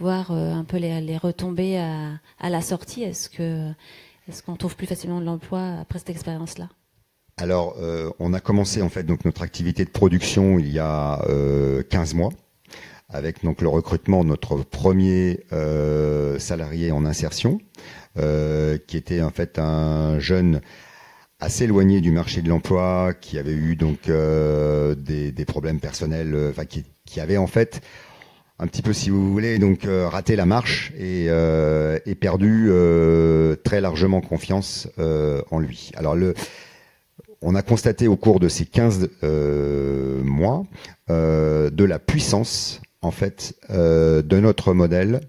Speaker 2: voir un peu les retombées à la sortie? Est-ce qu'on trouve plus facilement de l'emploi après cette expérience-là?
Speaker 7: Alors, on a commencé en fait donc notre activité de production il y a 15 mois. Avec donc le recrutement de notre premier salarié en insertion, qui était en fait un jeune assez éloigné du marché de l'emploi, qui avait eu donc des problèmes personnels, enfin qui avait en fait un petit peu, si vous voulez, donc raté la marche et perdu très largement confiance en lui. Alors on a constaté au cours de ces 15 mois de la puissance en fait de notre modèle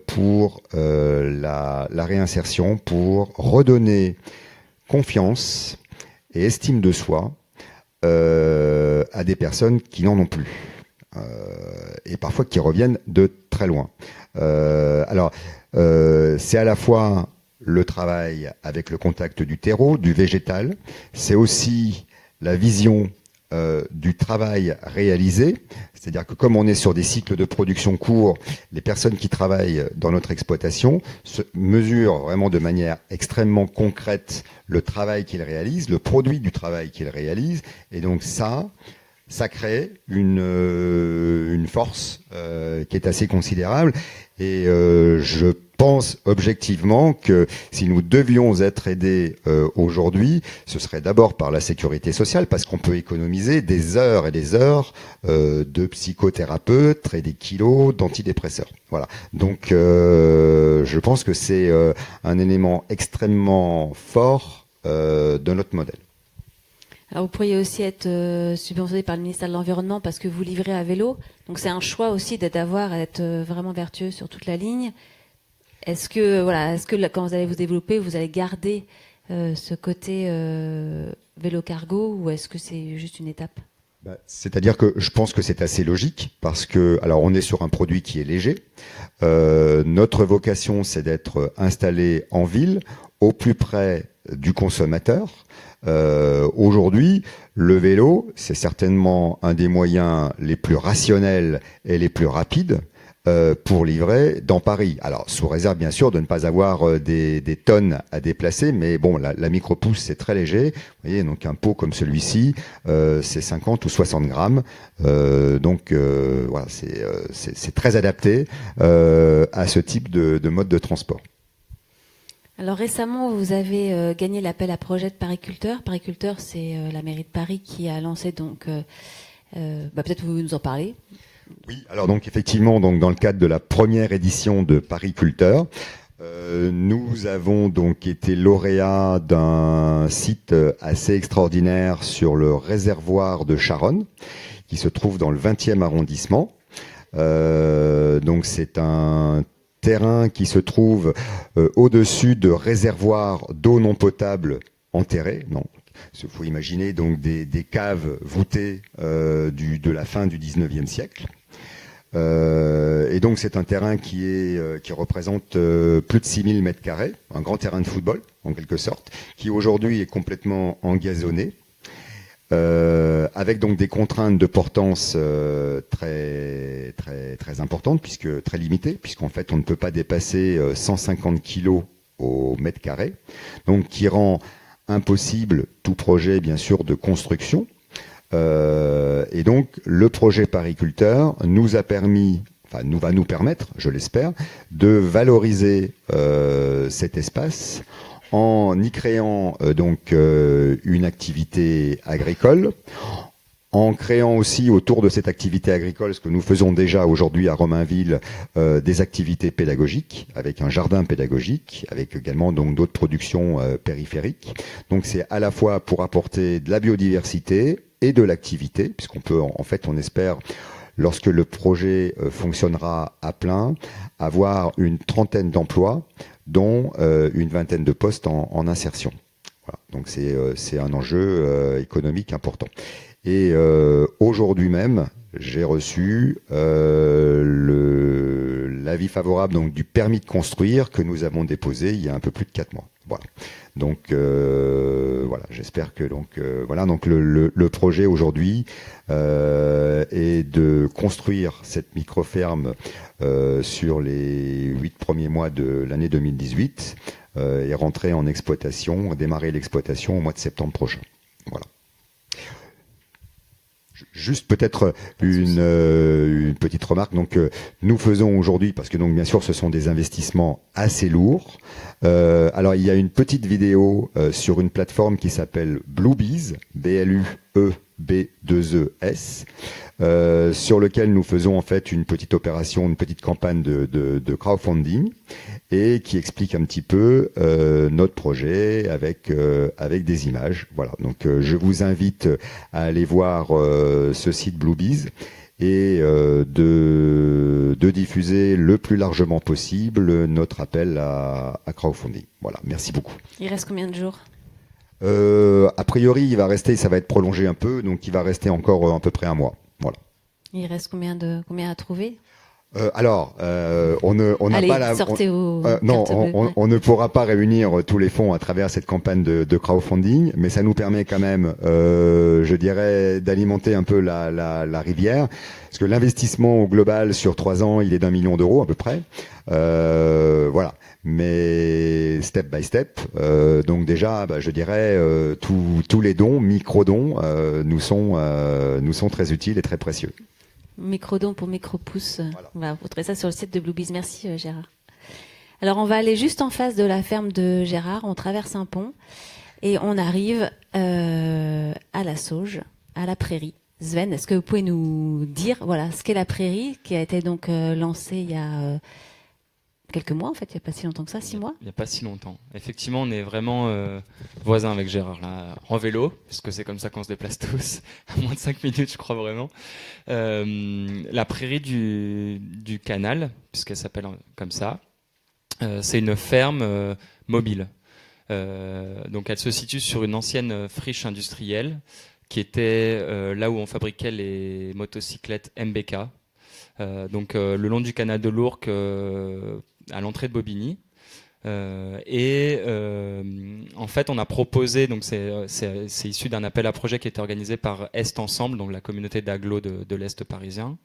Speaker 7: pour la réinsertion, pour redonner confiance et estime de soi à des personnes qui n'en ont plus et parfois qui reviennent de très loin. C'est à la fois le travail avec le contact du terreau, du végétal, c'est aussi la vision du travail réalisé, c'est-à-dire que comme on est sur des cycles de production courts, les personnes qui travaillent dans notre exploitation mesurent vraiment de manière extrêmement concrète le travail qu'ils réalisent, le produit du travail qu'ils réalisent, et donc ça crée une force qui est assez considérable, et je pense objectivement que si nous devions être aidés aujourd'hui, ce serait d'abord par la sécurité sociale, parce qu'on peut économiser des heures et des heures de psychothérapeutes et des kilos d'antidépresseurs. Voilà. Donc je pense que c'est un élément extrêmement fort de notre modèle.
Speaker 2: Alors vous pourriez aussi être subventionné par le ministère de l'Environnement parce que vous livrez à vélo. Donc c'est un choix aussi d'être vraiment vertueux sur toute la ligne. Est-ce que quand vous allez vous développer, vous allez garder ce côté vélo cargo, ou est-ce que c'est juste une étape ?
Speaker 7: C'est-à-dire que je pense que c'est assez logique parce que, alors on est sur un produit qui est léger. Notre vocation, c'est d'être installé en ville, au plus près du consommateur. Aujourd'hui, le vélo, c'est certainement un des moyens les plus rationnels et les plus rapides pour livrer dans Paris. Alors, sous réserve, bien sûr, de ne pas avoir des tonnes à déplacer, mais bon, la micro-pousse, c'est très léger. Vous voyez, donc un pot comme celui-ci, c'est 50 ou 60 grammes. Donc, voilà, c'est très adapté à ce type de mode de transport.
Speaker 2: Alors récemment, vous avez gagné l'appel à projet de Pariculteur. Pariculteur, c'est la mairie de Paris qui a lancé, donc peut-être vous nous en parlez.
Speaker 7: Oui, alors donc effectivement, donc dans le cadre de la première édition de Pariculteur, nous avons donc été lauréats d'un site assez extraordinaire sur le réservoir de Charonne, qui se trouve dans le 20e arrondissement. Donc c'est un terrain qui se trouve au-dessus de réservoirs d'eau non potable enterrés. Non, il faut imaginer donc des caves voûtées de la fin du 19e siècle. Et donc c'est un terrain qui représente plus de 6000 mètres carrés, un grand terrain de football en quelque sorte, qui aujourd'hui est complètement engazonné. Avec donc des contraintes de portance très très très importantes, très limitées, puisqu'en fait on ne peut pas dépasser 150 kilos au mètre carré, donc qui rend impossible tout projet bien sûr de construction. Et donc le projet Pariculteur va nous permettre, je l'espère, de valoriser cet espace en y créant une activité agricole, en créant aussi autour de cette activité agricole, ce que nous faisons déjà aujourd'hui à Romainville, des activités pédagogiques, avec un jardin pédagogique, avec également donc d'autres productions périphériques. Donc c'est à la fois pour apporter de la biodiversité et de l'activité, puisqu'on peut en fait, on espère, lorsque le projet fonctionnera à plein, avoir une trentaine d'emplois, dont une vingtaine de postes en insertion. Voilà. Donc c'est un enjeu économique important. Et aujourd'hui même, j'ai reçu l'avis favorable donc du permis de construire que nous avons déposé il y a un peu plus de 4 mois. Voilà. Donc voilà, j'espère que donc le projet aujourd'hui est de construire cette micro-ferme sur les 8 premiers mois de l'année 2018 et rentrer en exploitation, démarrer l'exploitation au mois de septembre prochain. Voilà. Juste peut-être une petite remarque. Donc nous faisons aujourd'hui, parce que donc bien sûr ce sont des investissements assez lourds. Alors il y a une petite vidéo sur une plateforme qui s'appelle Bluebees, B-L-U-E-B-2-E-S, sur lequel nous faisons en fait une petite opération, une petite campagne de crowdfunding, et qui explique un petit peu notre projet avec des images. Voilà. Donc je vous invite à aller voir ce site Bluebees et de diffuser le plus largement possible notre appel à crowdfunding. Voilà, merci beaucoup.
Speaker 2: Il reste combien de jours ?
Speaker 7: A priori, il va rester, ça va être prolongé un peu, donc il va rester encore à peu près un mois. Voilà.
Speaker 2: Il reste combien à trouver ?
Speaker 7: On n'a
Speaker 2: Allez,
Speaker 7: pas la.
Speaker 2: sortez vos
Speaker 7: Non,
Speaker 2: cartes bleues.
Speaker 7: on ne pourra pas réunir tous les fonds à travers cette campagne de crowdfunding, mais ça nous permet quand même, je dirais, d'alimenter un peu la rivière, parce que l'investissement au global sur 3 ans, il est d'1 million d'euros à peu près. Voilà. Mais step by step, donc déjà, je dirais, tous les dons, micro-dons, nous sont très utiles et très précieux.
Speaker 2: Microdon pour micro-pouce.
Speaker 7: Voilà.
Speaker 2: On va retrouver ça sur le site de Bluebees. Merci Gérard. Alors on va aller juste en face de la ferme de Gérard. On traverse un pont et on arrive à la Sauge, à la prairie. Sven, est-ce que vous pouvez nous dire ce qu'est la prairie, qui a été donc lancée il y a quelques mois, en fait, il n'y a pas si longtemps que ça, 6 mois.
Speaker 6: Il n'y a pas si longtemps. Effectivement, on est vraiment voisins avec Gérard, là, en vélo, puisque c'est comme ça qu'on se déplace tous, à moins de 5 minutes, je crois vraiment. La prairie du canal, puisqu'elle s'appelle comme ça, c'est une ferme mobile. Donc elle se situe sur une ancienne friche industrielle, qui était là où on fabriquait les motocyclettes MBK. Donc le long du canal de l'Ourcq, à l'entrée de Bobigny. En fait, on a proposé, donc c'est issu d'un appel à projet qui était organisé par Est Ensemble, donc la communauté d'agglos de l'Est parisien,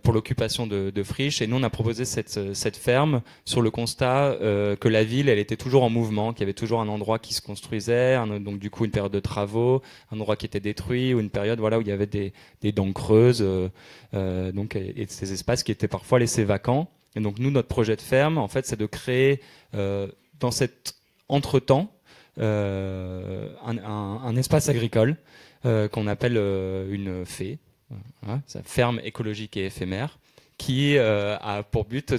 Speaker 6: pour l'occupation de friches. Et nous, on a proposé cette ferme sur le constat que la ville, elle était toujours en mouvement, qu'il y avait toujours un endroit qui se construisait, donc du coup une période de travaux, un endroit qui était détruit, ou une période où il y avait des dents creuses, et ces espaces qui étaient parfois laissés vacants. Et donc nous, notre projet de ferme, en fait, c'est de créer dans cet entretemps un espace agricole qu'on appelle une fée, ferme écologique et éphémère, qui a pour but,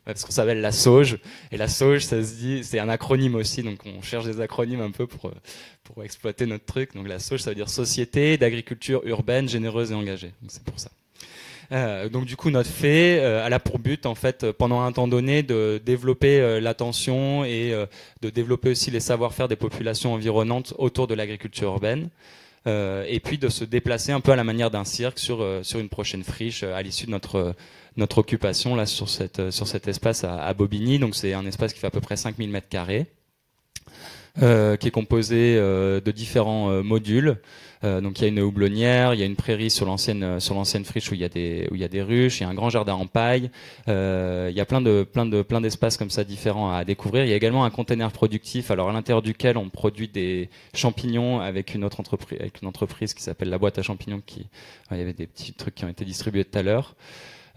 Speaker 6: parce qu'on s'appelle la Sauge, et la Sauge, ça se dit, c'est un acronyme aussi, donc on cherche des acronymes un peu pour exploiter notre truc. Donc la Sauge, ça veut dire Société d'agriculture urbaine, généreuse et engagée. Donc c'est pour ça. Donc du coup, notre fée, elle a pour but, en fait, pendant un temps donné, de développer l'attention et de développer aussi les savoir-faire des populations environnantes autour de l'agriculture urbaine. Et puis de se déplacer un peu à la manière d'un cirque sur une prochaine friche à l'issue de notre occupation là sur cet espace à Bobigny. Donc c'est un espace qui fait à peu près 5000 mètres carrés, qui est composé de différents modules. Donc il y a une houblonnière, il y a une prairie sur l'ancienne friche où il y a des ruches, il y a un grand jardin en paille, il y a plein d'espaces comme ça différents à découvrir. Il y a également un container productif, alors à l'intérieur duquel on produit des champignons avec une entreprise qui s'appelle La Boîte à Champignons. Il y avait des petits trucs qui ont été distribués tout à l'heure.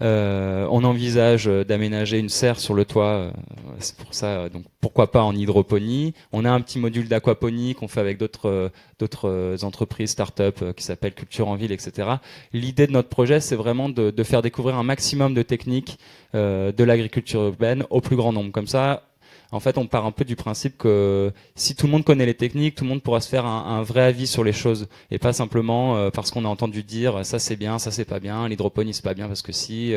Speaker 6: On envisage d'aménager une serre sur le toit, c'est pour ça, donc pourquoi pas en hydroponie. On a un petit module d'aquaponie qu'on fait avec d'autres entreprises, start-up qui s'appellent Culture en Ville, etc. L'idée de notre projet, c'est vraiment de faire découvrir un maximum de techniques de l'agriculture urbaine au plus grand nombre. Comme ça, en fait, on part un peu du principe que si tout le monde connaît les techniques, tout le monde pourra se faire un vrai avis sur les choses, et pas simplement parce qu'on a entendu dire ça c'est bien, ça c'est pas bien, l'hydroponie c'est pas bien parce que si,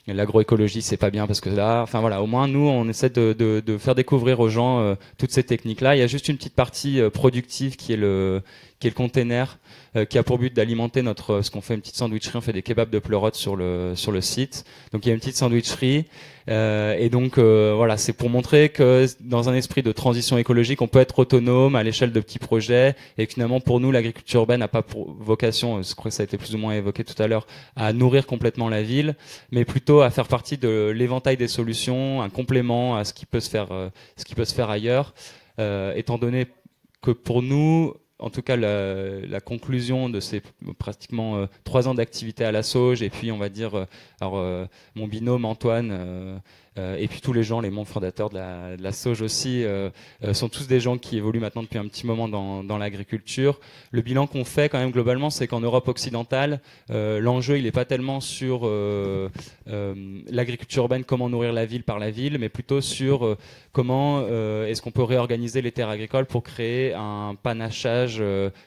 Speaker 6: l'agroécologie c'est pas bien parce que là, enfin voilà, au moins nous on essaie de faire découvrir aux gens toutes ces techniques là. Il y a juste une petite partie productive qui est le container, qui a pour but d'alimenter ce qu'on fait une petite sandwicherie, on fait des kebabs de pleurotes sur le site. Donc il y a une petite sandwicherie, et donc voilà, c'est pour montrer que dans un esprit de transition écologique, on peut être autonome à l'échelle de petits projets, et que finalement pour nous l'agriculture urbaine n'a pas pour vocation, je crois que ça a été plus ou moins évoqué tout à l'heure, à nourrir complètement la ville, mais plutôt à faire partie de l'éventail des solutions, un complément à ce qui peut se faire ailleurs, étant donné que pour nous, en tout cas, la conclusion de ces pratiquement 3 ans d'activité à la Sauge, et puis on va dire, mon binôme Antoine, et puis tous les gens, les membres fondateurs de la Sauge aussi, sont tous des gens qui évoluent maintenant depuis un petit moment dans l'agriculture. Le bilan qu'on fait quand même globalement, c'est qu'en Europe occidentale, l'enjeu il n'est pas tellement sur l'agriculture urbaine, comment nourrir la ville par la ville, mais plutôt sur comment est-ce qu'on peut réorganiser les terres agricoles pour créer un panachage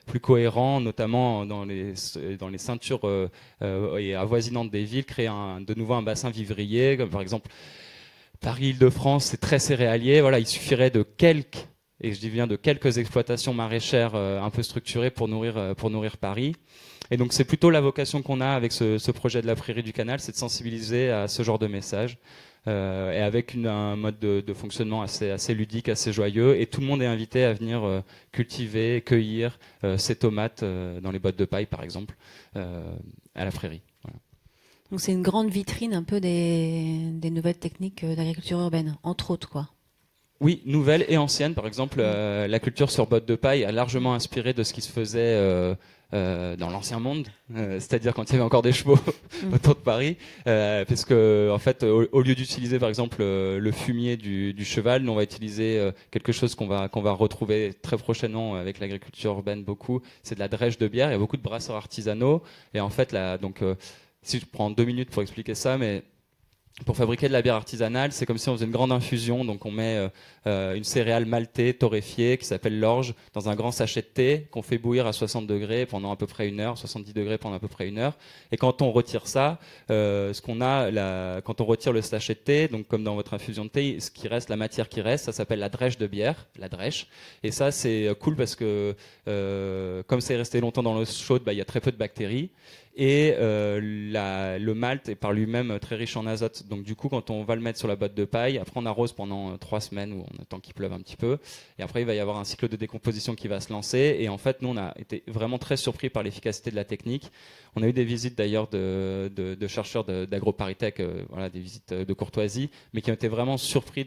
Speaker 6: plus cohérent, notamment dans les ceintures et avoisinantes des villes, créer de nouveau un bassin vivrier, comme par exemple Paris-Île-de-France, c'est très céréalier. Voilà, il suffirait de quelques exploitations maraîchères un peu structurées pour nourrir Paris. Et donc c'est plutôt la vocation qu'on a avec ce projet de la Prairie du Canal, c'est de sensibiliser à ce genre de message, et avec un mode de fonctionnement assez ludique, assez joyeux. Et tout le monde est invité à venir cultiver, cueillir ses tomates dans les bottes de paille, par exemple, à la Prairie. Voilà.
Speaker 2: Donc c'est une grande vitrine un peu des nouvelles techniques d'agriculture urbaine, entre autres, quoi.
Speaker 6: Oui, nouvelles et anciennes. Par exemple, la culture sur bottes de paille a largement inspiré de ce qui se faisait dans l'ancien monde, c'est-à-dire quand il y avait encore des chevaux autour de Paris, parce que en fait, au lieu d'utiliser par exemple le fumier du cheval, nous on va utiliser quelque chose qu'on va retrouver très prochainement avec l'agriculture urbaine beaucoup. C'est de la drèche de bière. Il y a beaucoup de brasseurs artisanaux et en fait si je prends 2 minutes pour expliquer ça, mais pour fabriquer de la bière artisanale, c'est comme si on faisait une grande infusion. Donc on met une céréale maltée torréfiée qui s'appelle l'orge dans un grand sachet de thé qu'on fait bouillir à 60 degrés pendant à peu près 1 heure, 70 degrés pendant à peu près 1 heure. Et quand on retire ça, quand on retire le sachet de thé, donc comme dans votre infusion de thé, la matière qui reste, ça s'appelle la drèche de bière, la drèche. Et ça c'est cool parce que comme c'est resté longtemps dans l'eau chaude, il y a très peu de bactéries. Et le malt est par lui-même très riche en azote. Donc du coup, quand on va le mettre sur la botte de paille, après on arrose pendant 3 semaines où on attend qu'il pleuve un petit peu. Et après, il va y avoir un cycle de décomposition qui va se lancer. Et en fait, nous, on a été vraiment très surpris par l'efficacité de la technique. On a eu des visites d'ailleurs de chercheurs d'AgroParisTech, des visites de courtoisie, mais qui ont été vraiment surpris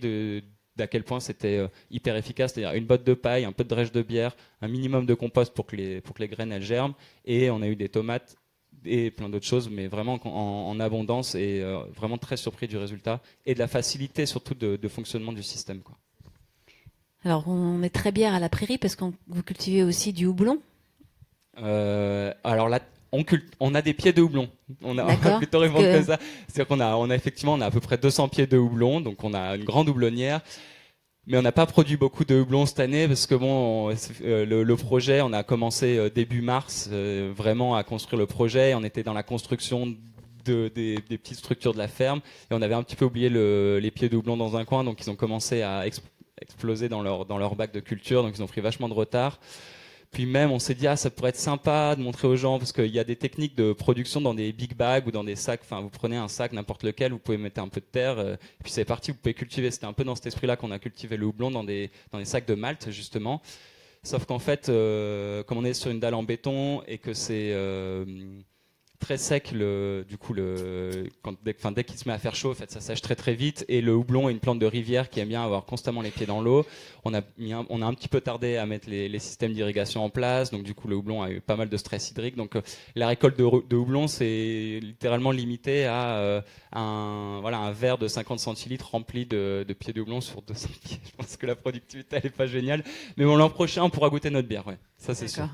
Speaker 6: d'à quel point c'était hyper efficace, c'est-à-dire une botte de paille, un peu de drèche de bière, un minimum de compost pour que les graines elles germent. Et on a eu des tomates et plein d'autres choses, mais vraiment en abondance et vraiment très surpris du résultat et de la facilité surtout de fonctionnement du système, quoi.
Speaker 2: Alors on est très bière à la Prairie parce que vous cultivez aussi du houblon.
Speaker 6: Alors là, on a des pieds de houblon. On a plutôt répondre que ça. C'est-à-dire qu'on a effectivement on a à peu près 200 pieds de houblon, donc on a une grande houblonnière. Mais on n'a pas produit beaucoup de houblon cette année parce que le projet, on a commencé début mars vraiment à construire le projet. On était dans la construction des petites structures de la ferme et on avait un petit peu oublié les pieds de houblon dans un coin, donc ils ont commencé à exploser dans leur bac de culture, donc ils ont pris vachement de retard. Puis même, on s'est dit, ça pourrait être sympa de montrer aux gens, parce qu'il y a des techniques de production dans des big bags ou dans des sacs. Enfin, vous prenez un sac, n'importe lequel, vous pouvez mettre un peu de terre, et puis c'est parti, vous pouvez cultiver. C'était un peu dans cet esprit-là qu'on a cultivé le houblon dans des sacs de malt, justement. Sauf qu'en fait, comme on est sur une dalle en béton et que c'est très sec, dès qu'il se met à faire chaud, en fait, ça sèche très très vite. Et le houblon est une plante de rivière qui aime bien avoir constamment les pieds dans l'eau. On a un petit peu tardé à mettre les systèmes d'irrigation en place, donc du coup le houblon a eu pas mal de stress hydrique. Donc la récolte de houblon, c'est littéralement limité à un verre de 50 centilitres rempli de pieds de houblon sur 200 pieds. Je pense que la productivité elle est pas géniale, mais bon, l'an prochain on pourra goûter notre bière, ouais. Ça c'est sûr.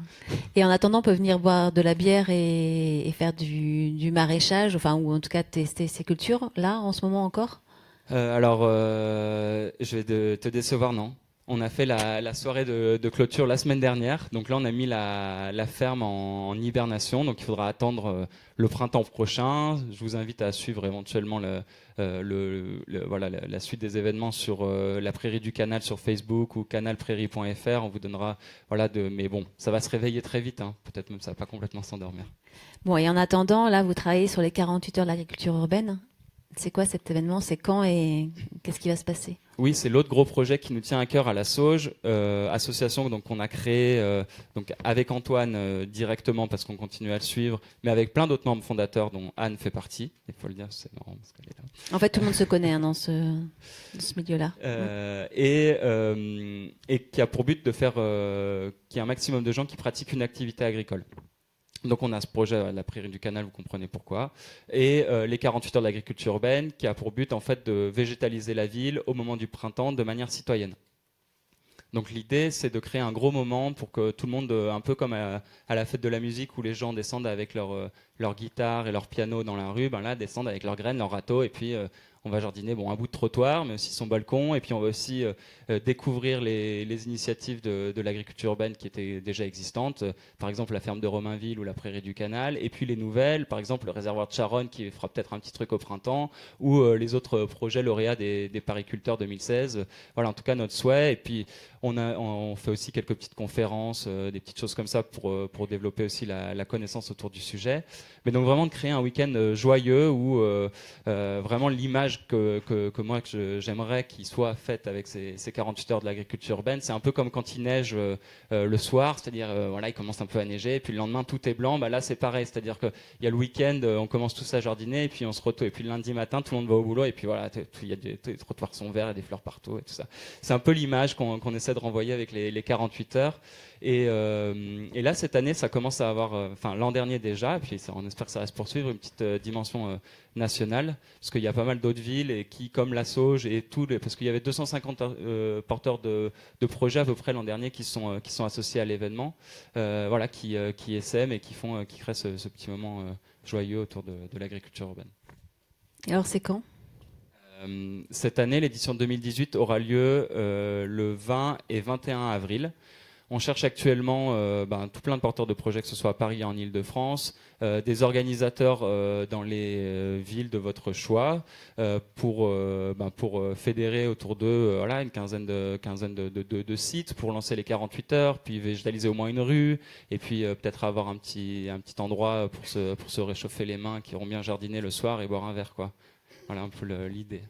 Speaker 2: Et en attendant, on peut venir boire de la bière et faire du maraîchage, ou en tout cas tester ces cultures, là, en ce moment encore.
Speaker 6: Je vais te décevoir, non. On a fait la soirée de clôture la semaine dernière, donc là on a mis la ferme en hibernation, donc il faudra attendre le printemps prochain. Je vous invite à suivre éventuellement la suite des événements sur la Prairie du Canal sur Facebook ou canalprairie.fr. On vous donnera mais bon, ça va se réveiller très vite, hein. Peut-être même ça va pas complètement s'endormir.
Speaker 2: Bon, et en attendant, là vous travaillez sur les 48 heures de l'agriculture urbaine. C'est quoi cet événement? C'est quand et qu'est-ce qui va se passer?
Speaker 6: Oui, c'est l'autre gros projet qui nous tient à cœur à la Sauge, association qu'on a créée avec Antoine directement parce qu'on continue à le suivre, mais avec plein d'autres membres fondateurs dont Anne fait partie. Il faut le dire, c'est marrant parce qu'elle est là.
Speaker 2: En fait, tout le monde se connaît dans ce milieu-là.
Speaker 6: Et qui a pour but de faire qu'il y ait un maximum de gens qui pratiquent une activité agricole. Donc on a ce projet à la Prairie du Canal, vous comprenez pourquoi, et les 48 heures de l'agriculture urbaine qui a pour but en fait de végétaliser la ville au moment du printemps de manière citoyenne. Donc l'idée, c'est de créer un gros moment pour que tout le monde, un peu comme à la fête de la musique où les gens descendent avec leur guitare et leur piano dans la rue, ben là, descendent avec leurs graines, leur râteau, et puis on va jardiner un bout de trottoir, mais aussi son balcon, et puis on va aussi découvrir les initiatives de l'agriculture urbaine qui étaient déjà existantes, par exemple la ferme de Romainville ou la prairie du Canal, et puis les nouvelles, par exemple le réservoir de Charonne qui fera peut-être un petit truc au printemps, ou les autres projets lauréats des pariculteurs 2016. Voilà, en tout cas notre souhait, et puis on fait aussi quelques petites conférences, des petites choses comme ça pour développer aussi la connaissance autour du sujet. Mais donc vraiment de créer un week-end joyeux où vraiment l'image que moi j'aimerais qu'il soit faite avec ces 48 heures de l'agriculture urbaine, c'est un peu comme quand il neige le soir, c'est-à-dire voilà, il commence un peu à neiger, et puis le lendemain tout est blanc. Bah là c'est pareil, c'est-à-dire qu'il y a le week-end, on commence tous à jardiner, et puis on se retrouve, et puis le lundi matin tout le monde va au boulot, et puis voilà, il y a les trottoirs sont verts, et des fleurs partout et tout ça. C'est un peu l'image qu'on essaie de renvoyer avec les 48 heures. Et là, cette année, ça commence à avoir, l'an dernier déjà, et puis on espère que ça va se poursuivre, une petite dimension nationale, parce qu'il y a pas mal d'autres villes et qui, comme la Sauge et parce qu'il y avait 250 porteurs de projets à peu près l'an dernier qui sont associés à l'événement, voilà, qui essaiment et qui créent ce petit moment joyeux autour de l'agriculture urbaine.
Speaker 2: Et alors, c'est quand ?
Speaker 6: Cette année, l'édition 2018 aura lieu le 20 et 21 avril. On cherche actuellement tout plein de porteurs de projets, que ce soit à Paris et en Ile-de-France, des organisateurs dans les villes de votre choix, pour fédérer autour d'eux une quinzaine de sites pour lancer les 48 heures, puis végétaliser au moins une rue, et puis peut-être avoir un petit endroit pour se réchauffer les mains, qui auront bien jardiné le soir et boire un verre, quoi. Voilà un peu l'idée.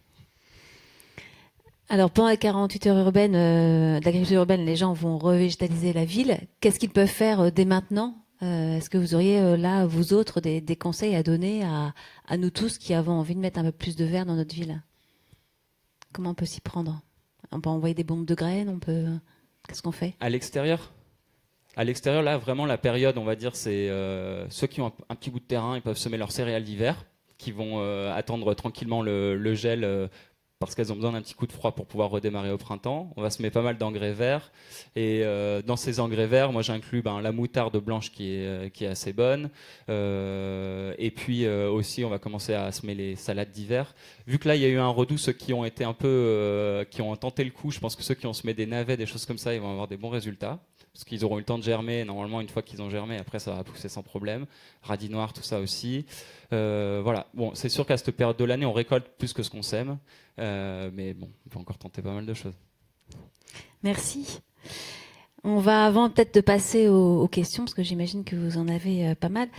Speaker 2: Alors, pendant les 48 heures urbaines, d'agriculture urbaine, les gens vont revégétaliser la ville. Qu'est-ce qu'ils peuvent faire dès maintenant ? Est-ce que vous auriez là, vous autres, des conseils à donner à nous tous qui avons envie de mettre un peu plus de vert dans notre ville ? Comment on peut s'y prendre ? On peut envoyer des bombes de graines, Qu'est-ce qu'on fait ?
Speaker 6: À l'extérieur, là, vraiment, la période, on va dire, c'est ceux qui ont un petit bout de terrain, ils peuvent semer leurs céréales d'hiver, qui vont attendre tranquillement le gel, parce qu'elles ont besoin d'un petit coup de froid pour pouvoir redémarrer au printemps. On va semer pas mal d'engrais verts, et dans ces engrais verts, moi j'inclus la moutarde blanche qui est assez bonne, et puis aussi on va commencer à semer les salades d'hiver. Vu que là il y a eu un redout, ceux qui ont été un peu qui ont tenté le coup, je pense que ceux qui ont semé des navets, des choses comme ça, ils vont avoir des bons résultats, parce qu'ils auront eu le temps de germer. Normalement, une fois qu'ils ont germé, après ça va pousser sans problème. Radis noir, tout ça aussi. Voilà. Bon, c'est sûr qu'à cette période de l'année, on récolte plus que ce qu'on sème, mais bon, on peut encore tenter pas mal de choses.
Speaker 2: Merci. On va, avant peut-être de passer aux questions, parce que j'imagine que vous en avez pas mal.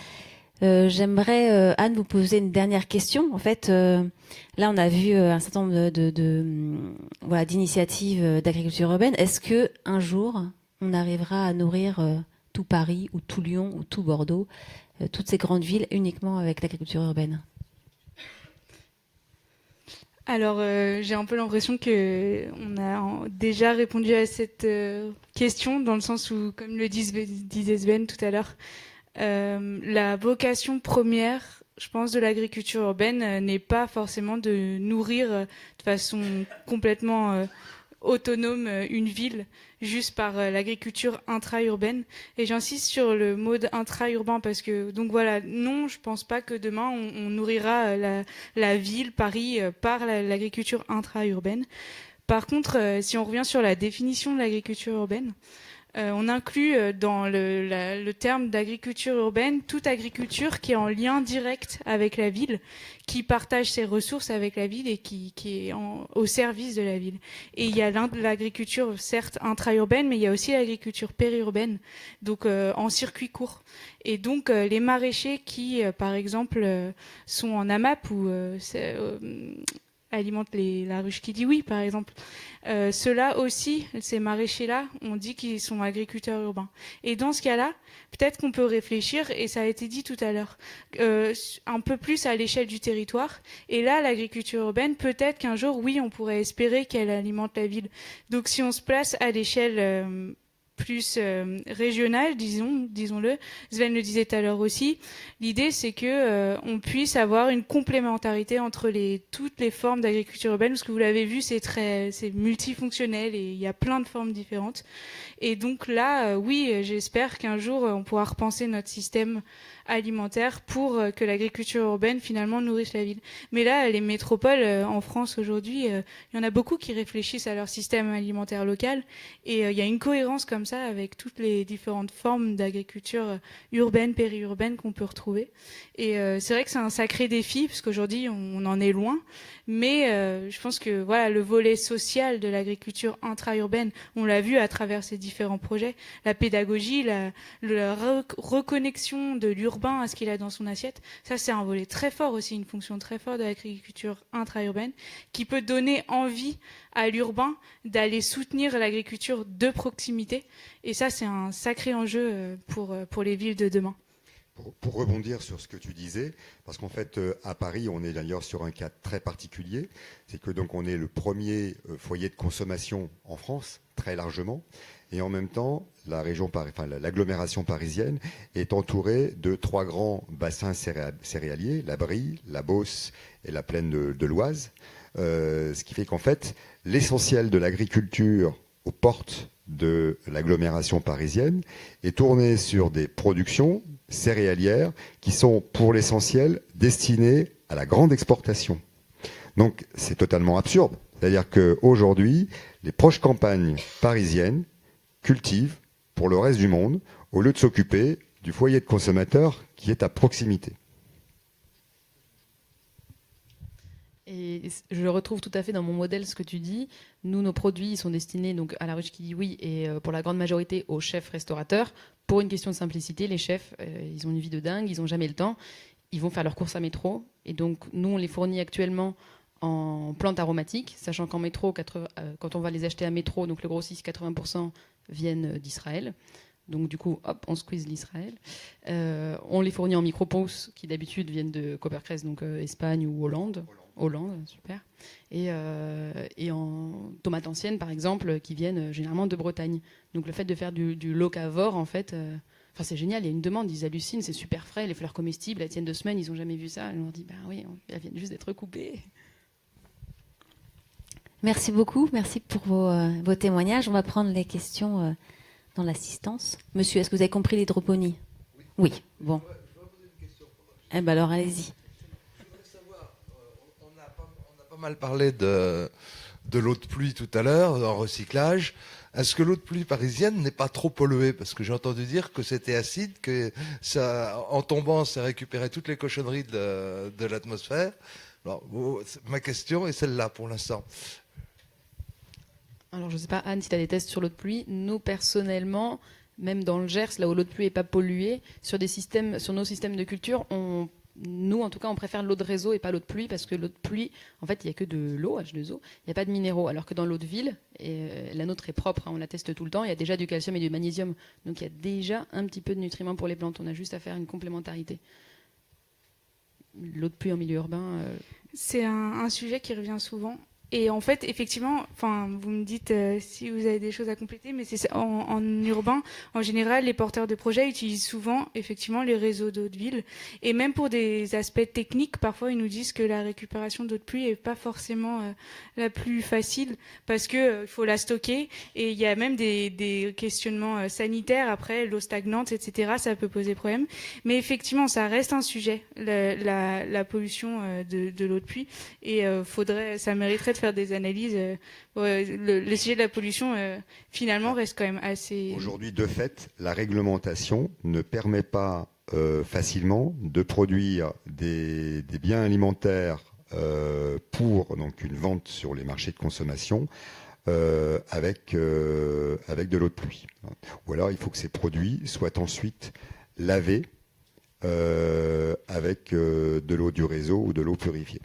Speaker 2: J'aimerais, Anne, vous poser une dernière question. En fait, là, on a vu un certain nombre d'initiatives d'agriculture urbaine. Est-ce que un jour, on arrivera à nourrir tout Paris ou tout Lyon ou tout Bordeaux, toutes ces grandes villes, uniquement avec l'agriculture urbaine ?
Speaker 4: Alors, j'ai un peu l'impression qu'on a déjà répondu à cette question, dans le sens où, comme le disait Sven tout à l'heure, la vocation première, je pense, de l'agriculture urbaine n'est pas forcément de nourrir de façon complètement autonome une ville juste par l'agriculture intra-urbaine. Et j'insiste sur le mot intra-urbain parce que, donc voilà, non, je pense pas que demain on nourrira la ville, Paris, par l'agriculture intra-urbaine. Par contre, si on revient sur la définition de l'agriculture urbaine, on inclut dans le terme d'agriculture urbaine toute agriculture qui est en lien direct avec la ville, qui partage ses ressources avec la ville et qui est au service de la ville. Et il y a l'agriculture, certes, intra-urbaine, mais il y a aussi l'agriculture périurbaine, donc en circuit court. Et donc les maraîchers qui, par exemple, sont en AMAP ou alimentent la ruche qui dit oui, par exemple. Ceux-là aussi, ces maraîchers-là, on dit qu'ils sont agriculteurs urbains. Et dans ce cas-là, peut-être qu'on peut réfléchir, et ça a été dit tout à l'heure, un peu plus à l'échelle du territoire. Et là, l'agriculture urbaine, peut-être qu'un jour, oui, on pourrait espérer qu'elle alimente la ville. Donc si on se place à l'échelle plus régional, disons-le. Sven le disait tout à l'heure aussi. L'idée, c'est que on puisse avoir une complémentarité entre toutes les formes d'agriculture urbaine, parce que vous l'avez vu, c'est multifonctionnel et il y a plein de formes différentes. Et donc là, oui, j'espère qu'un jour, on pourra repenser notre système alimentaire pour que l'agriculture urbaine finalement nourrisse la ville. Mais là, les métropoles en France aujourd'hui, il y en a beaucoup qui réfléchissent à leur système alimentaire local et il y a une cohérence comme ça avec toutes les différentes formes d'agriculture urbaine, périurbaine qu'on peut retrouver. Et c'est vrai que c'est un sacré défi parce qu'aujourd'hui on en est loin, mais je pense que voilà, le volet social de l'agriculture intra-urbaine, on l'a vu à travers ces différents projets, la pédagogie, la reconnexion de l'urbain à ce qu'il a dans son assiette, ça c'est un volet très fort aussi, une fonction très forte de l'agriculture intra-urbaine qui peut donner envie à l'urbain d'aller soutenir l'agriculture de proximité. Et ça, c'est un sacré enjeu pour les villes de demain.
Speaker 7: Pour rebondir sur ce que tu disais, parce qu'en fait, à Paris, on est d'ailleurs sur un cas très particulier, c'est que donc on est le premier foyer de consommation en France, très largement, et en même temps, l'agglomération parisienne est entourée de 3 grands bassins céréaliers, la Brie, la Beauce et la plaine de l'Oise, ce qui fait qu'en fait, l'essentiel de l'agriculture aux portes de l'agglomération parisienne est tourné sur des productions céréalières qui sont pour l'essentiel destinées à la grande exportation. Donc c'est totalement absurde. C'est-à-dire qu'aujourd'hui, les proches campagnes parisiennes cultivent pour le reste du monde au lieu de s'occuper du foyer de consommateur qui est à proximité.
Speaker 5: Et je retrouve tout à fait dans mon modèle ce que tu dis. Nous, nos produits sont destinés donc à la ruche qui dit oui et pour la grande majorité aux chefs restaurateurs. Pour une question de simplicité, les chefs, ils ont une vie de dingue, ils n'ont jamais le temps. Ils vont faire leurs courses à métro. Et donc, nous, on les fournit actuellement en plantes aromatiques, sachant qu'en métro, quand on va les acheter à métro, donc le grossiste, 80% viennent d'Israël. Donc du coup, hop, on squeeze l'Israël. On les fournit en micro-pousses, qui d'habitude viennent de Coppercress, donc Espagne ou Hollande. Hollande, super. Et en tomates anciennes, par exemple, qui viennent généralement de Bretagne. Donc le fait de faire du locavore, en fait, c'est génial. Il y a une demande, ils hallucinent, c'est super frais, les fleurs comestibles, elles tiennent 2 semaines, ils n'ont jamais vu ça. Et on leur dit, ben oui, elles viennent juste d'être coupées.
Speaker 2: Merci beaucoup, merci pour vos témoignages. On va prendre les questions dans l'assistance. Monsieur, est-ce que vous avez compris l'hydroponie ? Oui. Bon.
Speaker 8: Je vais poser une question.
Speaker 2: Eh ben alors, allez-y.
Speaker 8: Je voudrais savoir, on a pas mal parlé de l'eau de pluie tout à l'heure, en recyclage. Est-ce que l'eau de pluie parisienne n'est pas trop polluée ? Parce que j'ai entendu dire que c'était acide, que ça, en tombant, ça récupérait toutes les cochonneries de l'atmosphère. Alors, ma question est celle-là pour l'instant.
Speaker 5: Alors, je ne sais pas, Anne, si tu as des tests sur l'eau de pluie. Nous, personnellement, même dans le Gers, là où l'eau de pluie n'est pas polluée, sur nos systèmes de culture, nous, en tout cas, on préfère l'eau de réseau et pas l'eau de pluie, parce que l'eau de pluie, en fait, il n'y a que de l'eau, H2O, il n'y a pas de minéraux. Alors que dans l'eau de ville, et la nôtre est propre, on la teste tout le temps, il y a déjà du calcium et du magnésium. Donc, il y a déjà un petit peu de nutriments pour les plantes. On a juste à faire une complémentarité. L'eau de pluie en milieu urbain...
Speaker 4: C'est un sujet qui revient souvent. Et en fait, effectivement, vous me dites si vous avez des choses à compléter, mais c'est en urbain, en général, les porteurs de projets utilisent souvent, effectivement, les réseaux d'eau de ville. Et même pour des aspects techniques, parfois, ils nous disent que la récupération d'eau de pluie est pas forcément la plus facile, parce que il faut la stocker. Et il y a même des questionnements sanitaires. Après, l'eau stagnante, etc., ça peut poser problème. Mais effectivement, ça reste un sujet, la pollution de l'eau de pluie. Et ça mériterait de faire des analyses. Le sujet de la pollution, finalement, reste quand même assez...
Speaker 7: Aujourd'hui, de fait, la réglementation ne permet pas facilement de produire des biens alimentaires pour donc, une vente sur les marchés de consommation avec de l'eau de pluie. Ou alors, il faut que ces produits soient ensuite lavés avec de l'eau du réseau ou de l'eau purifiée.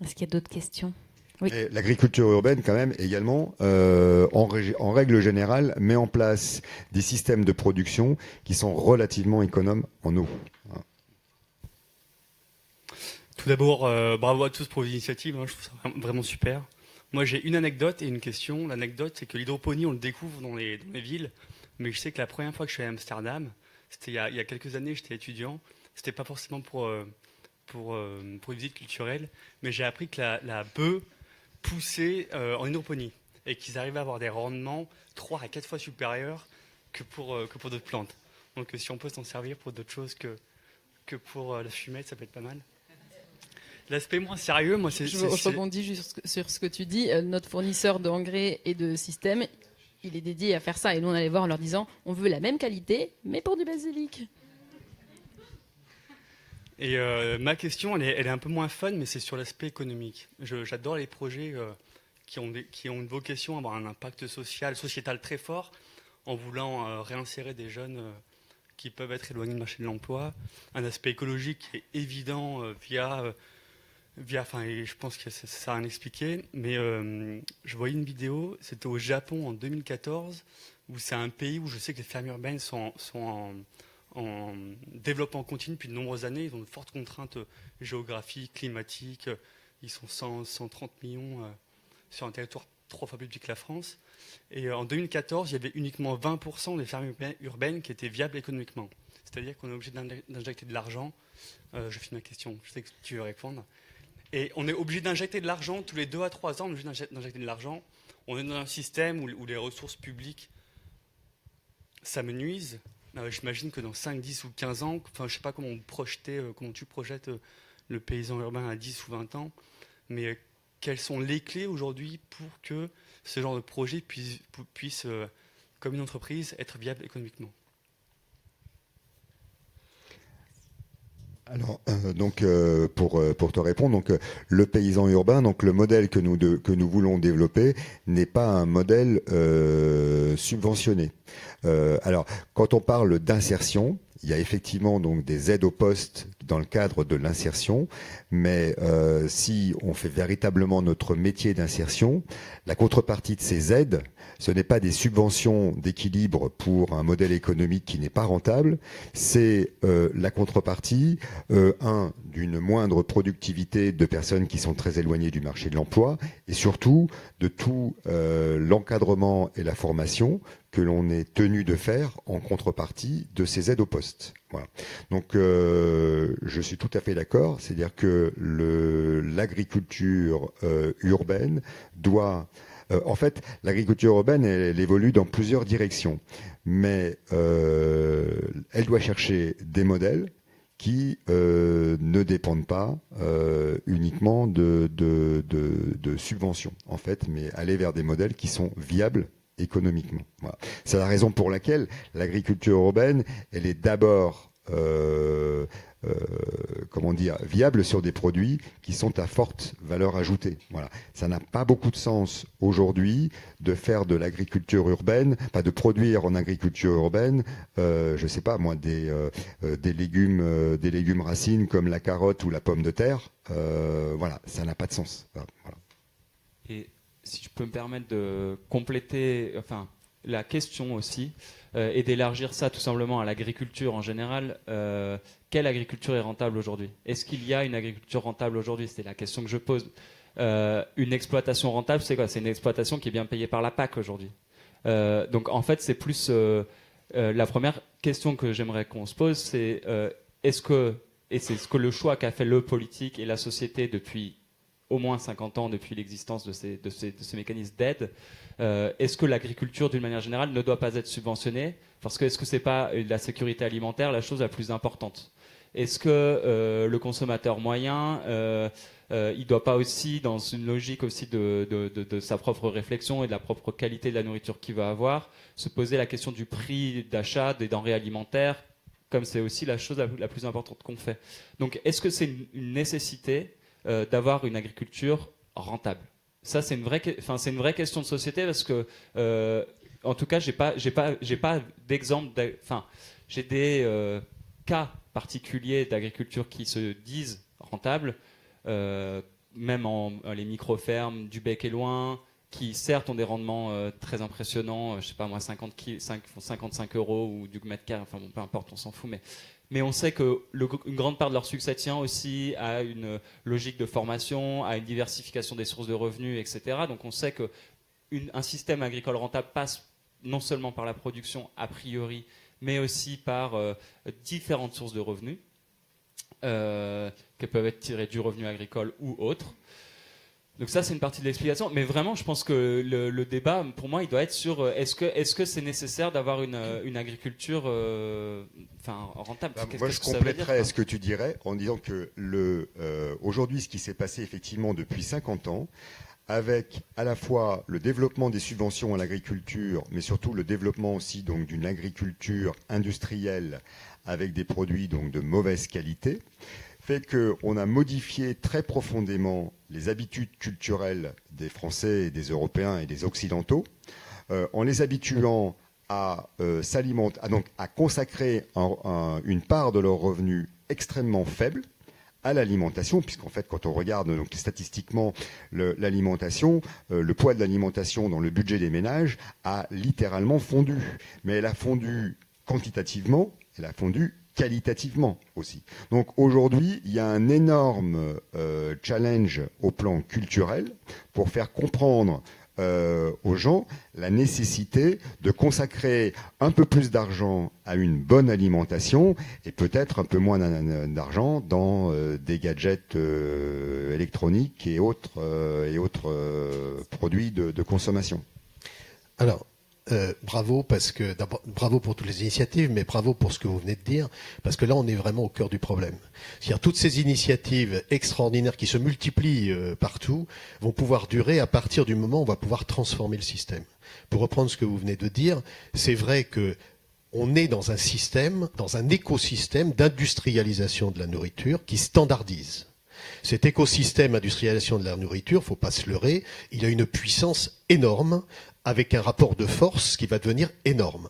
Speaker 2: Est-ce qu'il y a d'autres questions ? Oui.
Speaker 7: L'agriculture urbaine, quand même, également, en règle générale, met en place des systèmes de production qui sont relativement économes en eau.
Speaker 9: Tout d'abord, bravo à tous pour vos initiatives. Je trouve ça vraiment super. Moi, j'ai une anecdote et une question. L'anecdote, c'est que l'hydroponie, on le découvre dans les villes, mais je sais que la première fois que je suis allé à Amsterdam, c'était il y a quelques années, j'étais étudiant. C'était pas forcément pour une visite culturelle, mais j'ai appris que la bœuf poussait en hydroponie et qu'ils arrivaient à avoir des rendements 3 à 4 fois supérieurs que pour d'autres plantes. Donc si on peut s'en servir pour d'autres choses que pour la fumette, ça peut être pas mal. L'aspect moins sérieux, moi,
Speaker 5: Je rebondis juste sur ce que tu dis. Notre fournisseur d'engrais et de systèmes, il est dédié à faire ça. Et nous, on allait voir en leur disant, on veut la même qualité, mais pour du basilic.
Speaker 9: Et ma question, elle est un peu moins fun, mais c'est sur l'aspect économique. J'adore les projets qui ont une vocation à avoir un impact sociétal très fort, en voulant réinsérer des jeunes qui peuvent être éloignés du marché de l'emploi. Un aspect écologique qui est évident via et je pense que ça sert à rien expliquer, mais je voyais une vidéo, c'était au Japon en 2014, où c'est un pays où je sais que les fermes urbaines sont en développement continu depuis de nombreuses années. Ils ont de fortes contraintes géographiques, climatiques. Ils sont 130 millions sur un territoire 3 fois plus petit que la France. Et en 2014, il y avait uniquement 20% des fermes urbaines qui étaient viables économiquement. C'est-à-dire qu'on est obligé d'injecter de l'argent. Je finis ma question, je sais que tu veux répondre. Et on est obligé d'injecter de l'argent tous les 2 à 3 ans. On est obligé d'injecter de l'argent. On est dans un système où les ressources publiques s'amenuisent. J'imagine que dans 5, 10 ou 15 ans, enfin, je ne sais pas comment tu projettes le paysan urbain à 10 ou 20 ans, mais quelles sont les clés aujourd'hui pour que ce genre de projet puisse comme une entreprise, être viable économiquement?
Speaker 7: Alors, pour te répondre, le paysan urbain, le modèle que nous voulons développer n'est pas un modèle subventionné. Alors, quand on parle d'insertion, il y a effectivement des aides au poste dans le cadre de l'insertion, mais si on fait véritablement notre métier d'insertion, la contrepartie de ces aides, ce n'est pas des subventions d'équilibre pour un modèle économique qui n'est pas rentable, c'est la contrepartie, d'une moindre productivité de personnes qui sont très éloignées du marché de l'emploi, et surtout de tout l'encadrement et la formation que l'on est tenu de faire en contrepartie de ces aides au poste. Voilà. Donc je suis tout à fait d'accord, c'est-à-dire que l'agriculture urbaine doit... en fait, l'agriculture urbaine, elle évolue dans plusieurs directions, mais elle doit chercher des modèles qui ne dépendent pas uniquement de subventions, en fait, mais aller vers des modèles qui sont viables économiquement. Voilà. C'est la raison pour laquelle l'agriculture urbaine, elle est d'abord viable sur des produits qui sont à forte valeur ajoutée. Voilà. Ça n'a pas beaucoup de sens aujourd'hui de faire de l'agriculture urbaine, de produire en agriculture urbaine, je sais pas moi, des légumes racines comme la carotte ou la pomme de terre. Voilà, ça n'a pas de sens. Voilà.
Speaker 6: Et si je peux me permettre de compléter, la question aussi, et d'élargir ça tout simplement à l'agriculture en général. Quelle agriculture est rentable aujourd'hui? Est-ce qu'il y a une agriculture rentable aujourd'hui? C'est la question que je pose. Une exploitation rentable, c'est quoi? C'est une exploitation qui est bien payée par la PAC aujourd'hui. Donc en fait, c'est plus... la première question que j'aimerais qu'on se pose, c'est est-ce que, et c'est ce que le choix qu'a fait le politique et la société depuis au moins 50 ans, depuis l'existence de ces mécanismes d'aide, est-ce que l'agriculture, d'une manière générale, ne doit pas être subventionnée? Parce que est-ce que c'est pas la sécurité alimentaire la chose la plus importante? Est-ce que le consommateur moyen, il doit pas aussi, dans une logique aussi de sa propre réflexion et de la propre qualité de la nourriture qu'il va avoir, se poser la question du prix d'achat des denrées alimentaires, comme c'est aussi la chose la plus importante qu'on fait. Donc, est-ce que c'est une nécessité d'avoir une agriculture rentable? Ça, c'est une vraie question de société parce que, en tout cas, j'ai pas d'exemple. J'ai des cas particuliers d'agriculture qui se disent rentables, même les micro-fermes du Bec et Loin, qui certes ont des rendements très impressionnants. Je sais pas moi, 55 € ou du mètre carré. Peu importe, on s'en fout, mais on sait que une grande part de leur succès tient aussi à une logique de formation, à une diversification des sources de revenus, etc. Donc on sait qu'un système agricole rentable passe non seulement par la production a priori, mais aussi par différentes sources de revenus qui peuvent être tirées du revenu agricole ou autres. Donc ça, c'est une partie de l'explication. Mais vraiment, je pense que le débat, pour moi, il doit être sur est-ce que c'est nécessaire d'avoir une agriculture rentable.
Speaker 7: Moi, je compléterais ce que tu dirais en disant que aujourd'hui, ce qui s'est passé effectivement depuis 50 ans, avec à la fois le développement des subventions à l'agriculture, mais surtout le développement aussi donc d'une agriculture industrielle avec des produits donc de mauvaise qualité, fait qu'on a modifié très profondément les habitudes culturelles des Français, des Européens et des Occidentaux, en les habituant à s'alimenter, donc à consacrer une part de leurs revenus extrêmement faible à l'alimentation, puisqu'en fait, quand on regarde donc, statistiquement l'alimentation, le poids de l'alimentation dans le budget des ménages a littéralement fondu. Mais elle a fondu quantitativement, elle a fondu qualitativement aussi. Donc aujourd'hui, il y a un énorme challenge au plan culturel pour faire comprendre aux gens la nécessité de consacrer un peu plus d'argent à une bonne alimentation et peut-être un peu moins d'argent dans des gadgets électroniques et autres produits de consommation.
Speaker 10: Alors, bravo bravo pour toutes les initiatives, mais bravo pour ce que vous venez de dire, parce que là on est vraiment au cœur du problème. C'est-à-dire toutes ces initiatives extraordinaires qui se multiplient partout vont pouvoir durer à partir du moment où on va pouvoir transformer le système. Pour reprendre ce que vous venez de dire, c'est vrai que on est dans un système, dans un écosystème d'industrialisation de la nourriture qui standardise. Cet écosystème d'industrialisation de la nourriture, il ne faut pas se leurrer, il a une puissance énorme avec un rapport de force qui va devenir énorme.